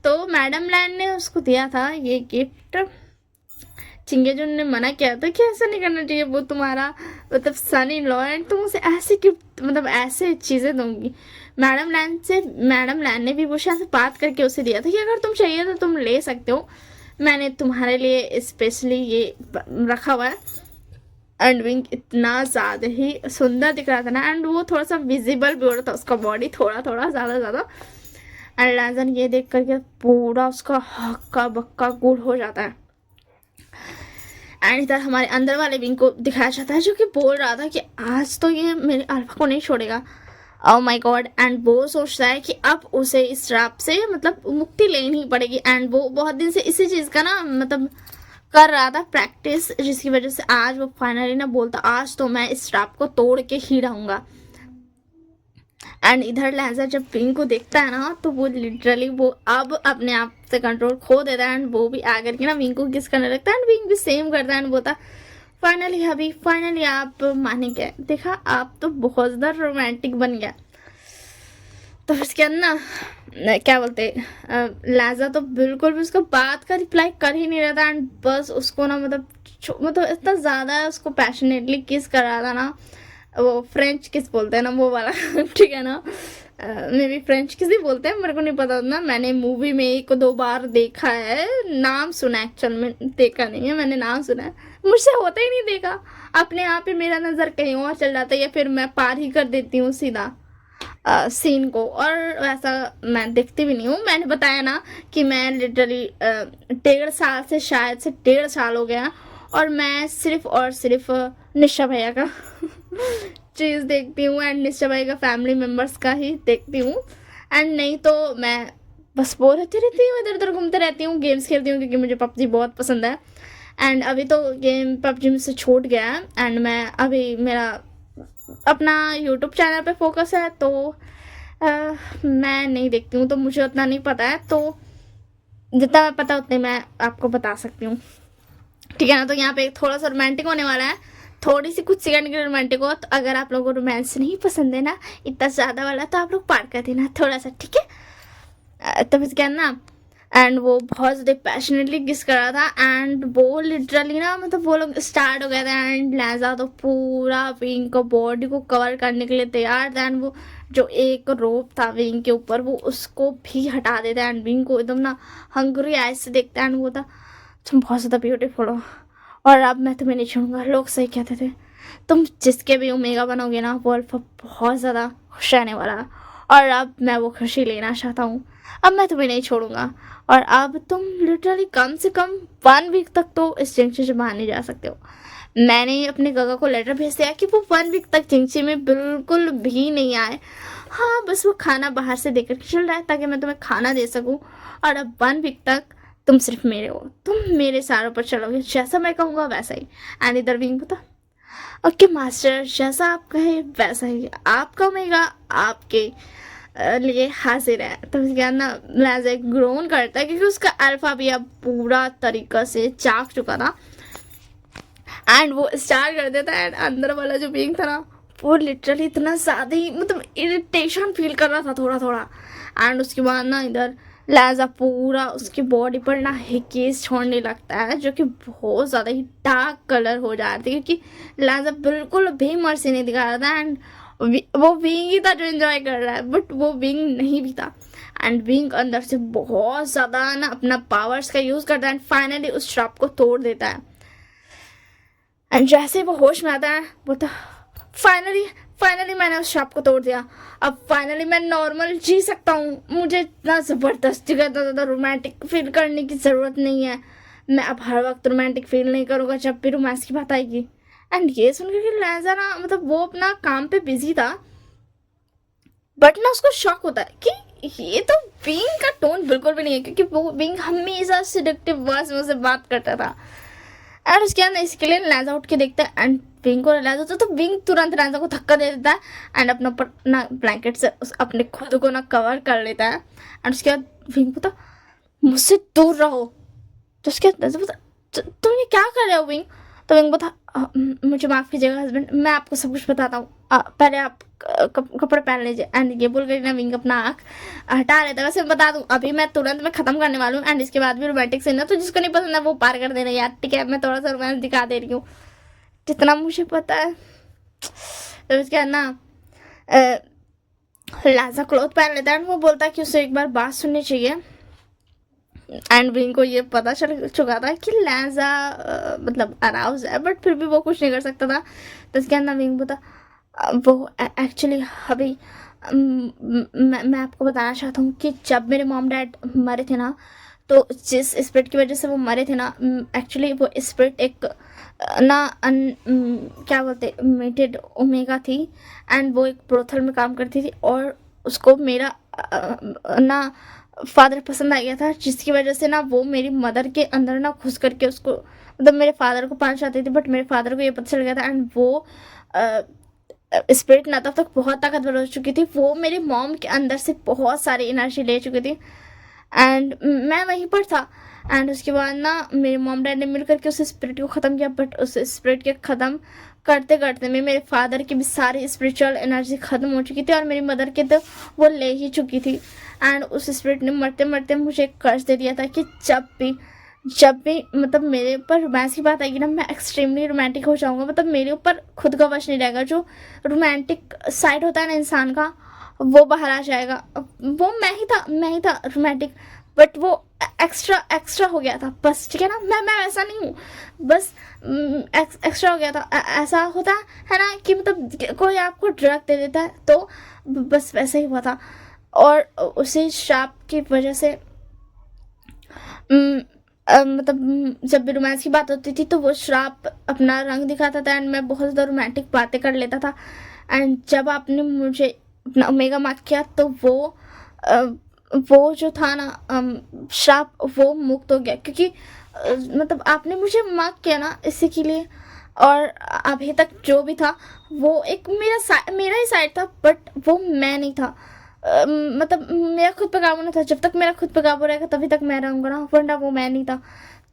तो मैडम लैन ने उसको दिया था ये गिफ्ट। चिंगेजुन ने मना किया था कि ऐसा नहीं करना चाहिए, वो तुम्हारा मतलब सन इन लॉ एंड तुम उसे ऐसे गिफ्ट मतलब ऐसे चीज़ें दूंगी। मैडम लैन ने विभूषण से बात करके उसे दिया था कि अगर तुम चाहिए तो तुम ले सकते हो, मैंने तुम्हारे लिए स्पेशली ये रखा हुआ है। एंड विंग इतना ज़्यादा ही सुंदर दिख रहा था ना, एंड वो थोड़ा सा विजिबल भी हो रहा था उसका बॉडी, थोड़ा थोड़ा ज़्यादा। एंड लैंजन ये देख करके पूरा उसका हक्का बक्का गुल हो जाता है। एंड इधर हमारे अंदर वाले विंग को दिखाया जाता है, जो कि बोल रहा था कि आज तो ये मेरे अल्फा को नहीं छोड़ेगा, ओह माय गॉड। एंड वो सोचता है कि अब उसे इस श्राप से मतलब मुक्ति लेनी पड़ेगी। एंड वो बहुत दिन से इसी चीज़ का ना मतलब कर रहा था प्रैक्टिस, जिसकी वजह से आज वो फाइनली ना बोलता, आज तो मैं इस श्राप को तोड़ के ही रहूँगा। एंड इधर लैंजा जब विंग को देखता है ना, तो वो लिटरली वो अब अपने आप से कंट्रोल खो देता है। एंड वो भी आकर के ना विंग को किस करने लगता है, एंड विंग भी सेम करता है एंड बोलता फाइनली आप माने गए, देखा आप तो बहुत ज़्यादा रोमांटिक बन गया। तो फिर इसके अंदर ना क्या बोलते लैंजा तो बिल्कुल भी उसको बात का रिप्लाई कर ही नहीं रहा था। एंड बस उसको ना मतलब इतना ज़्यादा उसको पैशनेटली किस कर रहा था ना, वो फ्रेंच किस बोलते हैं ना वो वाला ठीक है ना, मे बी फ्रेंच किस ही बोलते हैं, मेरे को नहीं पता ना, मैंने मूवी में 1-2 बार देखा है, नाम सुना एक्चुअल में, देखा नहीं है मैंने, नाम सुना है, मुझसे होता ही नहीं देखा, अपने आप ही मेरा नज़र कहीं और चल जाता है, या फिर मैं पार ही कर देती हूँ सीधा सीन को, और वैसा मैं देखती भी नहीं हूँ। मैंने बताया ना कि मैं लिटरली 1.5 साल से शायद से 1.5 साल हो गया, और मैं सिर्फ और सिर्फ निशा भैया का चीज़ देखती हूँ, एंड निशा भैया का फैमिली मेम्बर्स का ही देखती हूँ। एंड नहीं तो मैं बस बोर होती रहती हूँ, इधर उधर घूमते रहती हूँ, गेम्स खेलती हूँ, क्योंकि मुझे पबजी बहुत पसंद है। एंड अभी तो गेम पबजी मुझसे छूट गया है, एंड मैं अभी मेरा अपना यूट्यूब चैनल पे फोकस है, तो मैं नहीं देखती हूँ, तो मुझे उतना नहीं पता है, तो जितना मैं पता उतने मैं आपको बता सकती हूँ, ठीक है ना। तो यहाँ पे थोड़ा सा रोमांटिक होने वाला है, थोड़ी सी कुछ सेकंड के रोमांटिक हो, तो अगर आप लोगों को रोमांस नहीं पसंद है ना इतना ज़्यादा वाला, तो आप लोग पार कर देना थोड़ा सा, ठीक है। तो फिर क्या ना, एंड वो बहुत ज़्यादा पैशनेटली किस कर रहा था, एंड वो लिटरली ना मतलब वो लोग स्टार्ट हो गए थे, एंड लैंजा तो पूरा विंग को बॉडी को कवर करने के लिए तैयार था। एंड वो जो एक रोप था विंग के ऊपर, वो उसको भी हटा देता है, एंड विंग को एकदम ना हंग्री आइज से देखता है, एंड वो था तुम बहुत ज़्यादा ब्यूटीफुल हो, और अब मैं तुम्हें नहीं छोड़ूंगा। लोग सही कहते थे, तुम जिसके भी ओमेगा बनोगे ना, वो अल्फा बहुत ज़्यादा खुश रहने वाला है, और अब मैं वो खुशी लेना चाहता हूँ, अब मैं तुम्हें नहीं छोड़ूंगा, और अब तुम लिटरली कम से कम 1 वीक तक तो इस चिंची से बाहर नहीं जा सकते हो। मैंने अपने गगा को लेटर भेज दिया कि वो 1 वीक तक चिंची में बिल्कुल भी नहीं आए, हाँ बस वो खाना बाहर से देकर के चल रहा है, ताकि मैं तुम्हें खाना दे सकूँ, और अब 1 वीक तक तुम सिर्फ मेरे हो, तुम मेरे सारों पर चलोगे, जैसा मैं कहूँगा वैसा ही। एंड इधर विंग बता, ओके मास्टर, जैसा आप कहे वैसा ही, आपका ओमेगा आपके लिए हाजिर है। तो उसके बाद ना लहजा ग्रोन करता है क्योंकि उसका अल्फा भी अब पूरा तरीका से चाक चुका था। एंड वो स्टार्ट कर देता है एंड अंदर वाला जो बीइंग था ना वो लिटरली इतना ज़्यादा ही मतलब इरिटेशन फील कर रहा था थोड़ा थोड़ा। एंड उसके बाद ना इधर लहजा पूरा उसकी बॉडी पर ना हिकेस छोड़ने लगता है जो कि बहुत ज़्यादा ही डार्क कलर हो जाती है क्योंकि लहजा बिल्कुल भी मर्सी नहीं दिखा रहा था। एंड वो बीइंग ही था जो एंजॉय कर रहा है बट वो बीइंग नहीं भी था। एंड बीइंग अंदर से बहुत ज़्यादा ना अपना पावर्स का यूज़ करता है एंड फाइनली उस श्राप को तोड़ देता है। एंड जैसे ही वो होश में आता है वो तो फाइनली फाइनली मैंने उस श्राप को तोड़ दिया। अब फाइनली मैं नॉर्मल जी सकता हूँ, मुझे इतना ज़बरदस्ती का इतना ज़्यादा रोमांटिक फील करने की ज़रूरत नहीं है। मैं अब हर वक्त रोमांटिक फील नहीं करूँगा जब भी रोमांस की बात आएगी। एंड ये सुनकर कि लहजा ना मतलब वो अपना काम पे बिजी था बट ना उसको शॉक होता है कि ये तो बीइंग का टोन बिल्कुल भी नहीं है क्योंकि वो बीइंग हमेशा सिडक्टिव वर्ड्स में से बात करता था। एंड उसके बाद इसके लिए लहजा उठ के देखता है एंड विंग को रियलाइज होता है तो विंग तुरंत लहजा को धक्का दे देता है एंड अपना ऊपर ना ब्लैंकेट से अपने खुद को ना कवर कर लेता है। एंड उसके बाद विंग को मुझसे दूर रहो। तो उसके बाद लहजा बोलता तुम ये क्या कर रहे हो विंग। तो विंग बोलता मुझे माफ़ कीजिएगा हस्बैंड, मैं आपको सब कुछ बताता हूँ, पहले आप कपड़े पहन लीजिए। एंड ये बोल कर ना विंग अपना आँख हटा लेता है। वैसे बता दूँ अभी मैं तुरंत में ख़त्म करने वाला हूँ एंड इसके बाद भी रोमांटिक सीन है तो जिसको नहीं पसंद है वो पार कर देना यार, ठीक है। मैं थोड़ा सा रोमांस दिखा दे रही हूँ जितना मुझे पता है। तो उसके बाद ना लाजा क्लॉथ पहन लेता है एंड वो बोलता है कि उसे एक बार बात सुननी चाहिए। एंड विंग को ये पता चल चुका था कि लहजा मतलब अराउज है बट फिर भी वो कुछ नहीं कर सकता था। तो इसके अंदर विंग बोला वो एक्चुअली अभी मैं आपको बताना चाहता हूँ कि जब मेरे मॉम डैड मरे थे ना तो जिस स्पिरिट की वजह से वो मरे थे ना एक्चुअली वो स्पिरिट एक ना क्या बोलते मेटेड ओमेगा थी एंड वो एक ब्रोथल में काम करती थी और उसको मेरा ना फादर पसंद आ गया था जिसकी वजह से ना वो मेरी मदर के अंदर ना घुस करके उसको मतलब मेरे फादर को पाना चाहती थी बट मेरे फादर को ये पता चल गया था। एंड वो स्पिरिट ना तब तक बहुत ताकतवर हो चुकी थी, वो मेरी मॉम के अंदर से बहुत सारी एनर्जी ले चुकी थी एंड मैं वहीं पर था। एंड उसके बाद ना मेरे मॉम डैड ने मिल करके उस स्पिरिट को ख़त्म किया बट उस स्पिरिट के ख़त्म करते करते में मेरे फादर की भी सारी स्पिरिचुअल एनर्जी ख़त्म हो चुकी थी और मेरी मदर के तो वो ले ही चुकी थी। एंड उस स्पिरिट ने मरते मरते मुझे एक कर्ज दे दिया था कि जब भी मतलब मेरे ऊपर रोमांस की बात आएगी ना मैं एक्सट्रीमली रोमांटिक हो जाऊँगा, मतलब मेरे ऊपर खुद का वश नहीं रहेगा। जो रोमांटिक साइड होता है ना इंसान का वो बाहर आ जाएगा। वो मैं ही था रोमांटिक बट वो एक्स्ट्रा हो गया था बस, ठीक है ना। मैं वैसा नहीं हूँ, बस एक्स्ट्रा हो गया था। ऐसा होता है ना कि मतलब कोई आपको ड्रग दे देता है तो बस वैसे ही हुआ था। और उसी श्राप की वजह से मतलब जब भी रोमांस की बात होती थी तो वो श्राप अपना रंग दिखाता था एंड मैं बहुत ज़्यादा रोमांटिक बातें कर लेता था। एंड जब आपने मुझे अपना ओमेगा मार्क किया तो वो जो था ना श्राप वो मुक्त हो गया क्योंकि मतलब आपने मुझे मार्क किया ना इसी के लिए। और अभी तक जो भी था वो एक मेरा ही साइड था बट वो मैं नहीं था। मतलब मेरा खुद पे काबू नहीं था। जब तक मेरा खुद पे काबू रहेगा तभी तक मैं रहूँगा ना, वरना वो मैं नहीं था।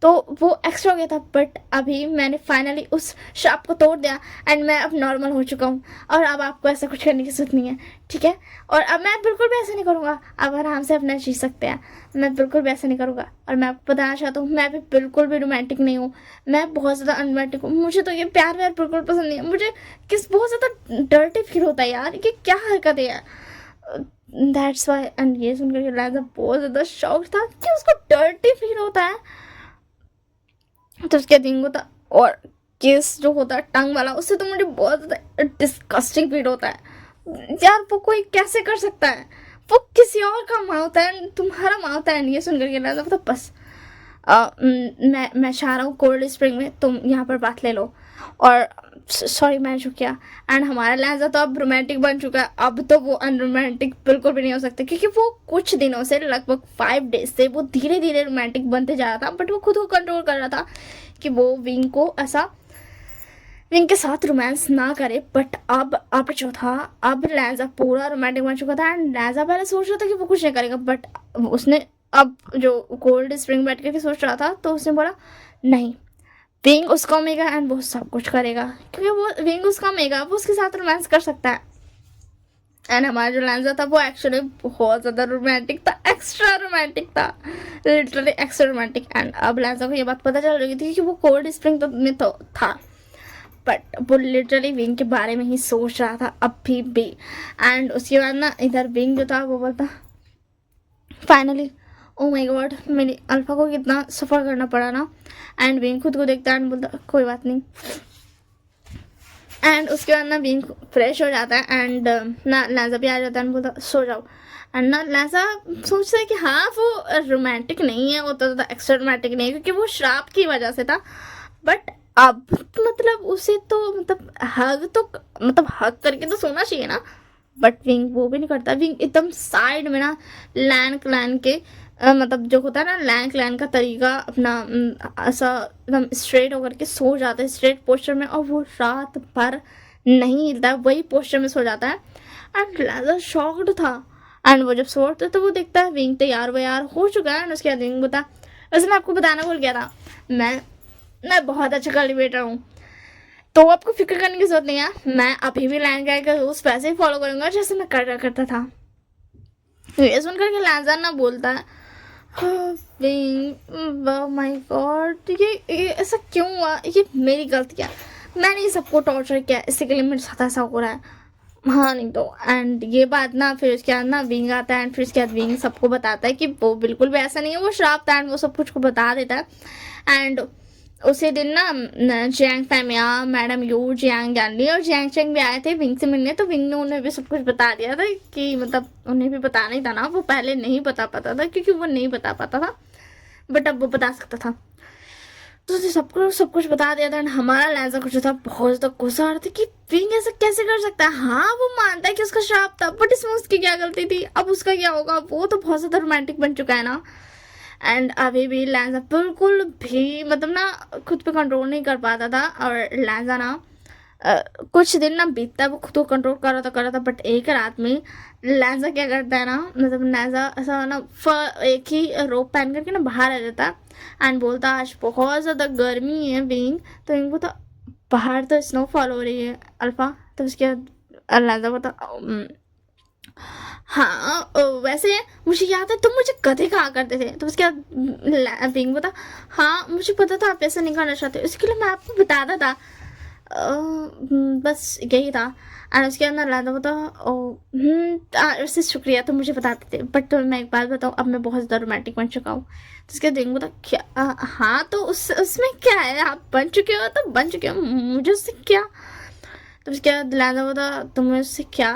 तो वो एक्स्ट्रा हो गया था बट अभी मैंने फाइनली उस श्राप को तोड़ दिया एंड मैं अब नॉर्मल हो चुका हूँ और अब आपको ऐसा कुछ करने की जरूरत नहीं है, ठीक है। और अब मैं बिल्कुल भी ऐसा नहीं करूँगा, अब आराम से अपना जी सकते हैं। मैं बिल्कुल भी ऐसा नहीं करूँगा और मैं आपको बताना चाहता हूँ मैं भी बिल्कुल भी रोमांटिक नहीं हूँ, मैं बहुत ज़्यादा अनरोमांटिक हूँ। मुझे तो ये प्यार व्यार बिल्कुल पसंद नहीं है। मुझे बहुत ज़्यादा डर्टी फील होता है यार, ये क्या हरकत है यार। That's why. एंड ये सुनकर लहजा बहुत ज़्यादा शौक था कि उसको डर्टी फील होता है। तो उसके दिन होता और केस जो होता है टंग वाला उससे तो मुझे बहुत ज़्यादा डिस्कस्टिंग फील होता है यार। वो कोई कैसे कर सकता है, वो किसी और का माउथ है, तुम्हारा माउथ है। ये सुनकर के लहजा तो बस मैं चाह रहा हूँ कोल्ड स्प्रिंग में तुम यहाँ पर बात ले लो। और सॉरी मैंने जो किया। एंड हमारा लहजा तो अब रोमांटिक बन चुका है, अब तो वो अनरोमांटिक बिल्कुल भी नहीं हो सकते क्योंकि वो कुछ दिनों से लगभग 5 डेज से वो धीरे धीरे रोमांटिक बनते जा रहा था बट वो खुद को कंट्रोल कर रहा था कि वो विंग को ऐसा विंग के साथ रोमांस ना करे, बट अब जो था, अब लैजा पूरा रोमांटिक बन चुका था एंड लैजा पहले सोच रहा था कि वो कुछ नहीं करेगा, बट उसने अब जो कोल्ड स्प्रिंग बैठ करके सोच रहा था, तो उसने बोला नहीं, विंग उसका ओमेगा एंड वो सब कुछ करेगा, क्योंकि वो विंग उसका ओमेगा, वो उसके साथ रोमांस कर सकता है। एंड हमारा जो लैंजा था वो एक्चुअली बहुत ज़्यादा रोमांटिक था, एक्स्ट्रा रोमांटिक था, लिटरली एक्स्ट्रा रोमांटिक। एंड अब लैंजा को ये बात पता चल रही थी कि वो कोल्ड स्प्रिंग में तो था, बट वो लिटरली विंग के बारे में ही सोच रहा था अभी भी। एंड उसके बाद ना इधर विंग जो था वो बोलता फाइनली, ओ माय गॉड, मेरी अल्फा को कितना सफ़र करना पड़ा ना। एंड विंग खुद को देखता है एंड बोलता कोई बात नहीं। एंड उसके बाद ना विंग फ्रेश हो जाता है एंड ना लैंजा भी आ जाता है एंड बोलता सो जाओ। एंड ना लैंजा सोचता है कि हाँ वो रोमांटिक नहीं है, वो तो ज़्यादा एक्स्ट्रा रोमांटिक नहीं है क्योंकि वो श्राप की वजह से था, बट अब मतलब उसे तो मतलब हग करके तो सोना चाहिए ना, बट विंग वो भी नहीं करता। विंग एकदम साइड में ना लैन क्लैन के मतलब जो होता है ना लैन क्लैन का तरीका अपना ऐसा एकदम स्ट्रेट होकर के सो जाता है, स्ट्रेट पोस्चर में, और वो रात भर नहीं हिलता है, वही पोस्चर में सो जाता है। एंड लैजा शॉक्ड था एंड वो जब सोता है तो वो देखता है विंग तैयार व्यार हो चुका है। एंड उसके बाद विंग बता, वैसे मैं आपको बताना भूल गया था, मैं बहुत अच्छा कल्टिवेटर हूँ, तो आपको फिक्र करने की जरूरत नहीं है, मैं अभी भी लैंड गाय का रूल्स वैसे ही फॉलो करूंगा जैसे मैं करता था। ये सुन करके लैंजा ना बोलता है माय गॉड, ये ऐसा क्यों हुआ, ये मेरी गलती है, मैंने सबको टॉर्चर किया, इसी के लिए मेरे साथ ऐसा हो रहा है, हाँ नहीं तो। एंड ये बात ना फिर उसके बाद ना विंग आता है एंड फिर उसके बाद विंग सबको बताता है कि वो बिल्कुल भी ऐसा नहीं है, वो श्राप था एंड वो सब कुछ को बता देता है। एंड उसी दिन ना जियांग फैमिया, मैडम यू, जियांग जानली और जियांग चेंग भी आए थे विंग से मिलने, तो विंग ने उन्हें भी सब कुछ बता दिया था कि मतलब उन्हें भी बताना ही था ना, वो पहले नहीं बता पाता था क्योंकि वो नहीं बता पाता था, बट अब वो बता सकता था, तो उसने सब कुछ बता दिया था। हमारा लैंजा कुछ था बहुत ज़्यादा गुस्सा आ रहा था कि विंग ऐसा कैसे कर सकता है, हाँ वो मानता है कि उसका श्राप था, बट इसमें उसकी क्या गलती थी, अब उसका क्या होगा, वो तो बहुत ज़्यादा रोमांटिक बन चुका है ना। एंड अभी भी लैंजा बिल्कुल भी मतलब ना खुद पे कंट्रोल नहीं कर पाता था, और लैंजा ना कुछ दिन ना बीतता है वो खुद को कंट्रोल कर रहा था, बट एक रात में लैंजा क्या करता है ना, मतलब लैंजा ऐसा ना एक ही रोप पहन करके ना बाहर आ जाता है एंड बोलता आज बहुत ज़्यादा गर्मी है विंग, तो विंग बोलता बाहर तो स्नोफॉल हो रही है अल्फा, तो उसके बाद लैंजा बोलता हाँ वैसे मुझे याद है तुम मुझे गधे कहा करते थे, तो उसके बाद विंग बता हाँ मुझे पता था आप ऐसा नहीं करना चाहते, उसके लिए मैं आपको बताता था, बस यही था। और उसके अंदर लादा बता वैसे शुक्रिया तुम मुझे बताते थे, बट तो मैं एक बात बताऊँ, अब मैं बहुत ज़्यादा रोमांटिक बन चुका हूँ। तो उसके विंग बता क्या हाँ तो उसमें क्या है, आप बन चुके हो तो बन चुके हो, मुझे उससे क्या। तो उसके बाद लादा बता तुम्हें उससे क्या,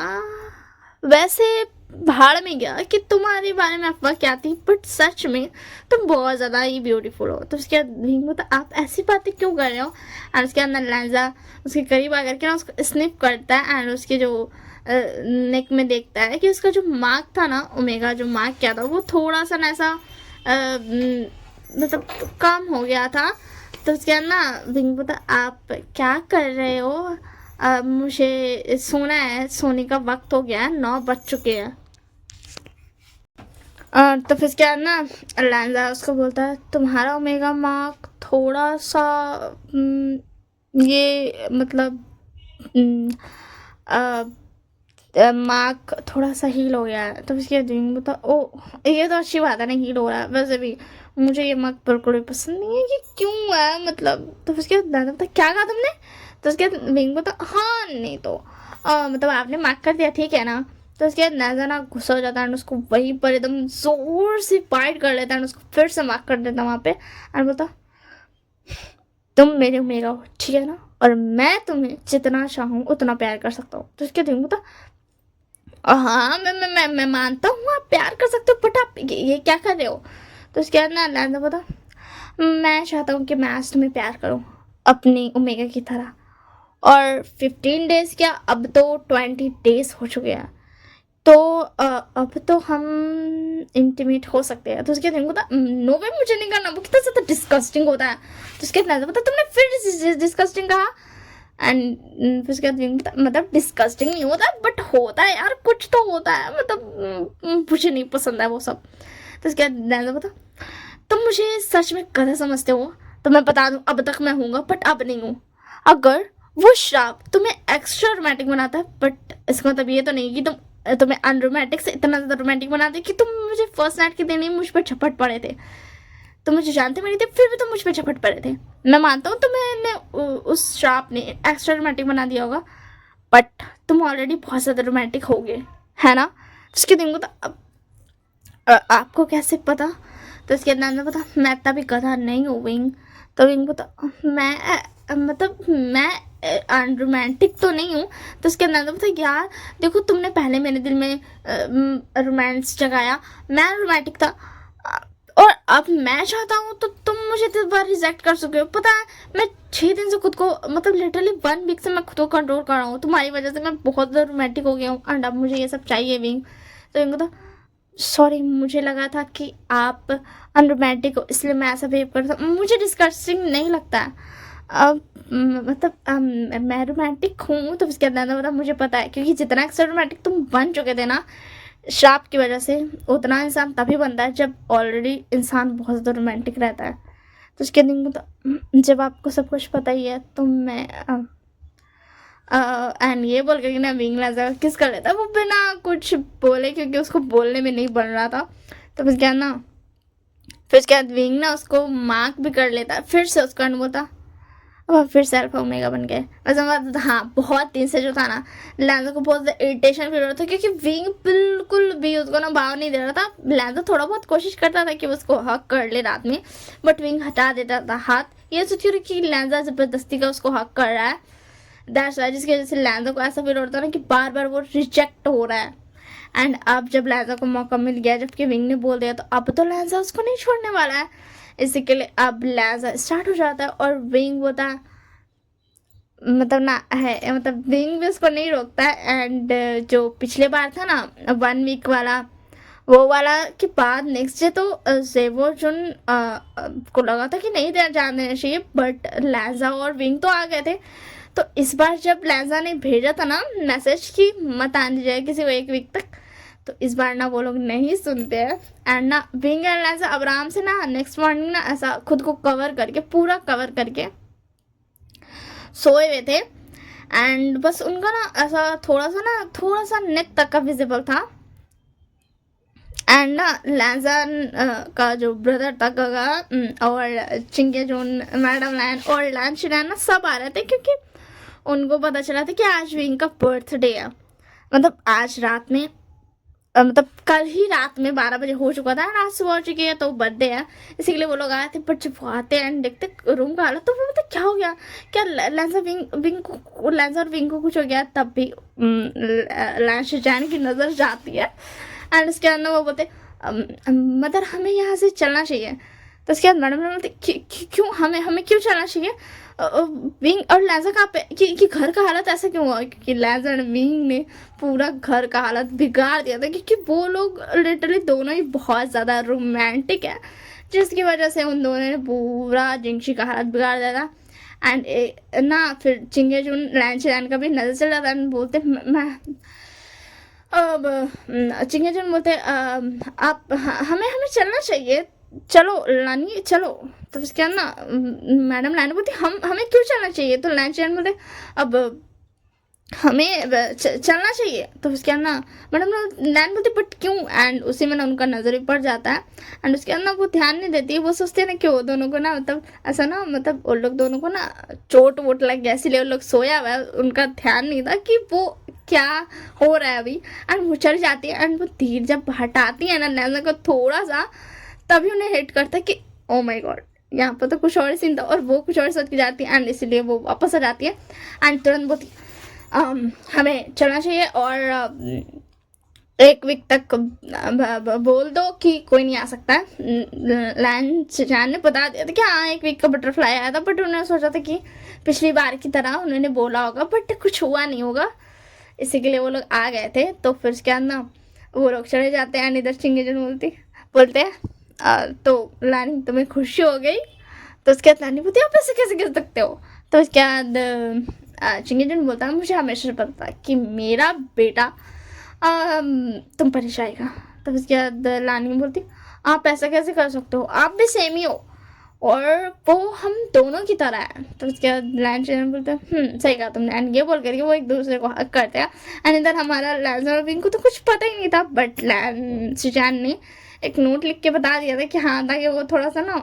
वैसे भाड़ में गया कि तुम्हारे बारे में अफवाह क्या थी, बट सच में तुम बहुत ज़्यादा ही ब्यूटीफुल हो। तो उसके बाद आप ऐसी बातें क्यों कर रहे हो। और उसके अंदर लैंजा उसके करीब आकर के ना उसको स्निप करता है एंड उसके जो नेक में देखता है कि उसका जो मार्क था ना, ओमेगा जो मार्क क्या था वो थोड़ा सा ना ऐसा मतलब कम हो गया था। तो उसके बाद ना विंग बोलता आप क्या कर रहे हो, मुझे सोना है, सोने का वक्त हो गया है, 9 बज चुके हैं। तो फिर क्या ना लैंजा उसको बोलता है तुम्हारा ओमेगा मार्क थोड़ा सा ये मतलब मार्क थोड़ा सा हील हो गया है। तो उसके दिन बता ओ ये तो अच्छी बात है ना, हील हो रहा है, वैसे भी मुझे ये मार्क बिल्कुल भी पसंद नहीं है, ये क्यों है मतलब। तो उसके बाद बता क्या कहा तुमने। तो उसके बाद विंग बता हाँ नहीं तो मतलब आपने मार्क कर दिया ठीक है ना। तो उसके बाद नाजा ना गुस्सा हो जाता है, उसको वहीं पर एकदम जोर से फाइट कर लेता है, उसको फिर से मार्क कर देता वहाँ पे और बोलता तुम मेरे ओमेगा हो ठीक है ना, और मैं तुम्हें जितना चाहूँ उतना प्यार कर सकता हूँ। तो उसके दिन बोलता हाँ मैं मानता हूँ आप प्यार कर सकते हो, बट आप ये क्या कर रहे हो। तो उसके बाद ना लैंजा बोलता मैं चाहता हूँ कि मैं आज तुम्हें प्यार करूँ अपनी ओमेगा की तरह, और 15 डेज क्या अब तो 20 डेज हो चुके हैं, तो अब तो हम इंटीमेट हो सकते हैं। तो उसके दिन होता नो वे मुझे नहीं करना, वो कितना ज़्यादा डिस्कस्टिंग होता है। तो उसके बाद बता तुमने फिर डिस्कस्टिंग कहा, एंड फिर उसके बाद विंग मतलब डिस्कस्टिंग नहीं होता बट होता है यार, कुछ तो होता है, मतलब मुझे नहीं पसंद है वो सब। तो उसके बाद लैंजा बता, तुम मुझे सच में गधा समझते हो? तो मैं बता दूं, अब तक मैं हूँगा बट अब नहीं हूँ। अगर वो श्राप तुम्हें एक्स्ट्रा रोमांटिक बनाता है, बट इसका मतलब ये तो नहीं कि तुम्हें अनरोमांटिक से इतना ज्यादा रोमांटिक बना दे कि तुम मुझे फर्स्ट नाइट के दिन ही मुझ पर झपट पड़े थे, तुम मुझे जानते भी नहीं थे फिर भी तुम मुझ पर झपट पड़े थे। मैं मानता हूँ तुम्हें उस श्राप ने एक्स्ट्रा रोमांटिक बना दिया होगा, बट तुम ऑलरेडी बहुत ज्यादा रोमांटिक हो गए, है ना? उसके दिन को तो आपको कैसे पता? तो इसके अंदर पता, मैं इतना भी गधा नहीं हूँ विंग। तो विंग बता, मतलब मैं अनरोमांटिक तो नहीं हूँ। तो उसके अंदर पता, यार देखो तुमने पहले मेरे दिल में रोमांस जगाया, मैं रोमांटिक था, और अब मैं चाहता हूँ तो तुम मुझे इस बार रिजेक्ट कर चुके हो। पता है मैं 6 दिन से खुद को, मतलब लिटरली 1 वीक से मैं खुद को कंट्रोल कर रहा हूँ, तुम्हारी वजह से मैं बहुत ज़्यादा रोमांटिक हो गया हूँ, एंड अब मुझे ये सब चाहिए विंग। तो विंग बता, सॉरी मुझे लगा था कि आप अनरोमांटिक हो इसलिए मैं ऐसा बिहेव करता हूँ, मुझे डिस्कस्टिंग नहीं लगता है। अब मतलब मैं रोमांटिक हूँ तो उसके अंदर मतलब मुझे पता है, क्योंकि जितना एक्स्ट्रा रोमांटिक तुम बन चुके थे ना श्राप की वजह से, उतना इंसान तभी बनता है जब ऑलरेडी इंसान बहुत ज़्यादा रोमांटिक रहता है। तो उसके दिन तो जब आपको सब कुछ पता ही है तो मैं एंड ये बोल के ना विंग लाजा किस कर लेता वो बिना कुछ बोले, क्योंकि उसको बोलने में नहीं बन रहा था। तो फिर क्या ना, फिर उसके बाद विंग ना उसको मार्क भी कर लेता, फिर से उसका अनुभव था। अब फिर से अल्फा ओमेगा बन गए। वैसे हाँ, बहुत दिन से जो था ना लैंजा को बहुत इरिटेशन फील हो रहा था, क्योंकि विंग बिल्कुल भी उसको ना भाव नहीं दे रहा था। लैंजा थोड़ा बहुत कोशिश करता था कि उसको हक कर ले रात में, बट विंग हटा देता था हाथ। ये सोच रही कि लैंजा जबरदस्ती का उसको हक कर रहा है, दैट्स वाई, जिसकी वजह से लैंजा को ऐसा फील होता है ना कि बार बार वो रिजेक्ट हो रहा है। एंड अब जब लैंजा को मौका मिल गया, जबकि विंग ने बोल दिया, तो अब तो लैंजा उसको नहीं छोड़ने वाला है। इसी के लिए अब लैंजा स्टार्ट हो जाता है, और विंग होता है मतलब ना है, मतलब विंग भी उसको नहीं रोकता है। एंड जो पिछले बार था ना 1 वीक वाला, वो वाला के बाद नेक्स्ट डे तो जेवो जुन को लगा था कि नहीं जान देना चाहिए, बट लैंजा और विंग तो आ गए थे। तो इस बार जब लैंजा ने भेजा था ना मैसेज कि मत आने जाए किसी को 1 वीक तक, तो इस बार ना वो लोग नहीं सुनते हैं। एंड ना विंग एंड लैंजा अब आराम से ना नेक्स्ट मॉर्निंग ना ऐसा खुद को कवर करके, पूरा कवर करके सोए हुए थे। एंड बस उनका ना ऐसा थोड़ा सा नेक तक का विजिबल था। एंड ना लैंजा का जो ब्रदर था गगा और चिंगे जोन, मैडम लैन और लैन शिरान ना सब आ रहे थे, क्योंकि उनको पता चला था कि आज विंग का बर्थडे है। मतलब आज रात में मतलब कल ही रात में 12 बजे हो चुका था, रात सुबह हो चुकी है, तो बर्थडे है, इसी के लिए वो लोग आए थे। बट जब वो आते हैं एंड देखते रूम का हालत, तो वो मतलब क्या हो गया, क्या लैंजा और विंग को कुछ हो गया। तब भी लैंस जैन की नज़र जाती है, एंड उसके अंदर वो बोलते मदर हमें यहाँ से चलना चाहिए। तो उसके बाद मैडम बोलते क्यों, हमें क्यों चलना चाहिए? विंग और लैंजा कहाँ पे, कि घर का हालत ऐसा क्यों हुआ? क्योंकि लैंजा और विंग ने पूरा घर का हालत बिगाड़ दिया था, क्योंकि वो लोग लिटरली दोनों ही बहुत ज़्यादा रोमांटिक है, जिसकी वजह से उन दोनों ने पूरा जिंगशी का हालत बिगाड़ दिया था। एंड ना फिर चिंगे जुन लैंड का भी नजर चल रहा था, बोलते मैं अब चिंगे जुन बोलते आप हमें हमें चलना चाहिए, चलो लानी चलो। तो उसके बाद ना मैडम लैन बोलती हमें क्यों चलना चाहिए? तो लैन चैन बोलते अब हमें चलना चाहिए। तो उसके बाद ना मैडम लैन बोलती बट क्यों? एंड उसी में ना उनका नज़र भी पड़ जाता है, एंड उसके बाद ना वो ध्यान नहीं देती, वो सोचते हैं ना कि वो दोनों को ना मतलब ऐसा ना, मतलब उन लोग दोनों को ना चोट वोट लग गया, इसलिए वो लोग सोया हुआ है, उनका ध्यान नहीं था कि वो क्या हो रहा है अभी। एंड वो चढ़ जाती है, एंड वो तीर जब हटाती है ना लैंजा को थोड़ा सा, तभी उन्हें हिट करता है कि ओ माय गॉड, यहाँ पर तो कुछ और सीन था, और वो कुछ और सोच के जाती है, एंड इसलिए वो वापस आ जाती है। एंड तुरंत बोलती हमें चलना चाहिए, और 1 वीक तक बोल दो कि कोई नहीं आ सकता है। लैन जान ने बता दिया था कि हाँ 1 वीक का बटरफ्लाई आया था, बट उन्होंने सोचा था कि पिछली बार की तरह उन्होंने बोला होगा, बट कुछ हुआ नहीं होगा, इसी के लिए वो लोग आ गए थे। तो फिर उसके बाद ना वो लोग चले जाते हैं, इधर चिंगेजन बोलते हैं तो लानी तुम्हें खुशी हो गई? तो उसके बाद लानी बोलती आप ऐसे कैसे कह सकते हो? तो उसके बाद चिंगी जुन बोलता है मुझे हमेशा से पता था कि मेरा बेटा तुम पर ही जाएगा। तब इसके बाद लानी बोलती आप ऐसा कैसे कर सकते हो, आप भी सेम ही हो और वो हम दोनों की तरह है। तो उसके बाद लैन चैनल बोलते हैं सही कहा तुमने। एंड ये बोल करके वो एक दूसरे को हक करते हैं। एंड इधर हमारा लैन और विंग को तो कुछ पता ही नहीं था, बट लैन सुजान ने एक नोट लिख के बता दिया था कि हाँ, ताकि वो थोड़ा सा ना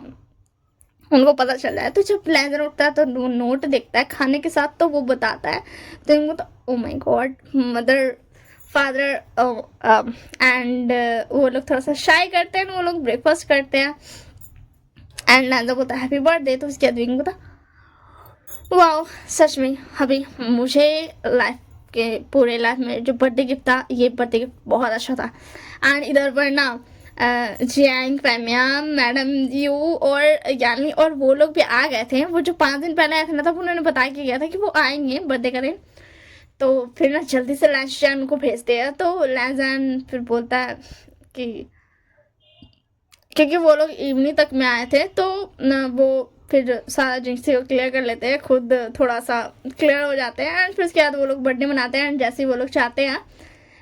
उनको पता चल रहा है। तो जब लेजर उठता है तो वो नोट देखता है खाने के साथ, तो वो बताता है। तो इनको तो oh my God, mother father and वो लोग थोड़ा सा शाय करते हैं। वो लोग ब्रेकफास्ट करते हैं एंड लेजर बोलता है हैप्पी बर्थडे। तो उसके बाद विंग बोलता वाओ, सच में अभी मुझे लाइफ के पूरे लाइफ में जो बर्थडे गिफ्ट था, ये बर्थडे गिफ्ट बहुत अच्छा था। एंड इधर पर ना जियांग, फेमिया, मैडम यू और यानी और वो लोग भी आ गए थे। वो जो 5 दिन पहले आए थे ना, तब उन्होंने बता के गया था कि वो आएंगे बर्थडे का दिन। तो फिर ना जल्दी से लैंजान को भेजते हैं। तो लैंजान फिर बोलता है कि क्योंकि वो लोग इवनिंग तक में आए थे, तो ना वो फिर सारा जिंक्स को क्लियर कर लेते हैं, खुद थोड़ा सा क्लियर हो जाते हैं। एंड फिर उसके बाद वो लोग बर्थडे मनाते हैं। एंड जैसे ही वो लोग चाहते हैं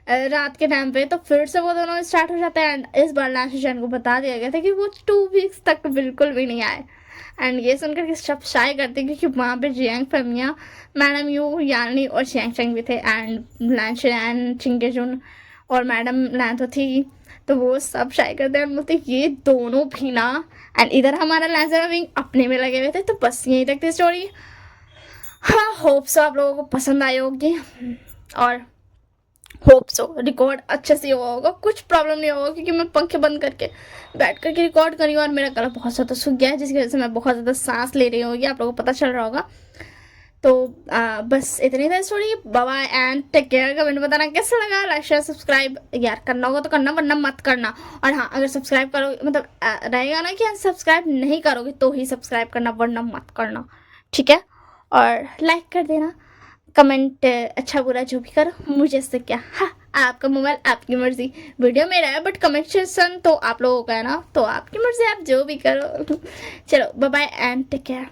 रात के टाइम पे, तो फिर से वो दोनों स्टार्ट हो जाते हैं। एंड इस बार लाशुजान को बता दिया गया था कि वो 2 वीक्स तक बिल्कुल भी नहीं आए। एंड ये सुनकर के सब शाय करते क्योंकि वहाँ पे जियांग, फेमिया, मैडम यू, यानी और चियांग चंग भी थे। एंड लैंशन, चिंगेजुन और मैडम लैन तो थी। तो वो सब शाय करते हैं, बोलते ये दोनों भी ना। एंड इधर हमारा लैंसर विंग अपने में लगे हुए थे। तो बस यहीं तक थी स्टोरी। हाँ, होप सो आप लोगों को पसंद आई होगी और होप सो रिकॉर्ड अच्छे से हुआ होगा, कुछ प्रॉब्लम नहीं होगा क्योंकि मैं पंखे बंद करके बैठ करके रिकॉर्ड कर रही हूँ और मेरा गला बहुत ज़्यादा सूख गया है, जिसकी वजह से मैं बहुत ज़्यादा सांस ले रही होगी, आप लोगों को पता चल रहा होगा। तो बस इतनी था story. Bye bye and take care. Comment में बताना कैसा लगा। लाइक शेयर सब्सक्राइब यार करना होगा तो करना, वरना मत करना। और हाँ, अगर सब्सक्राइब करोगे मतलब रहेगा ना कि सब्सक्राइब नहीं करोगे तो ही सब्सक्राइब करना, वरना मत करना, ठीक है। और लाइक कर देना, कमेंट अच्छा बुरा जो भी करो, मुझे इससे क्या। हाँ, आपका मोबाइल आपकी मर्जी, वीडियो मेरा है बट कमेंट सेक्शन तो आप लोगों का है ना, तो आपकी मर्जी, आप जो भी करो। चलो bye bye and take care.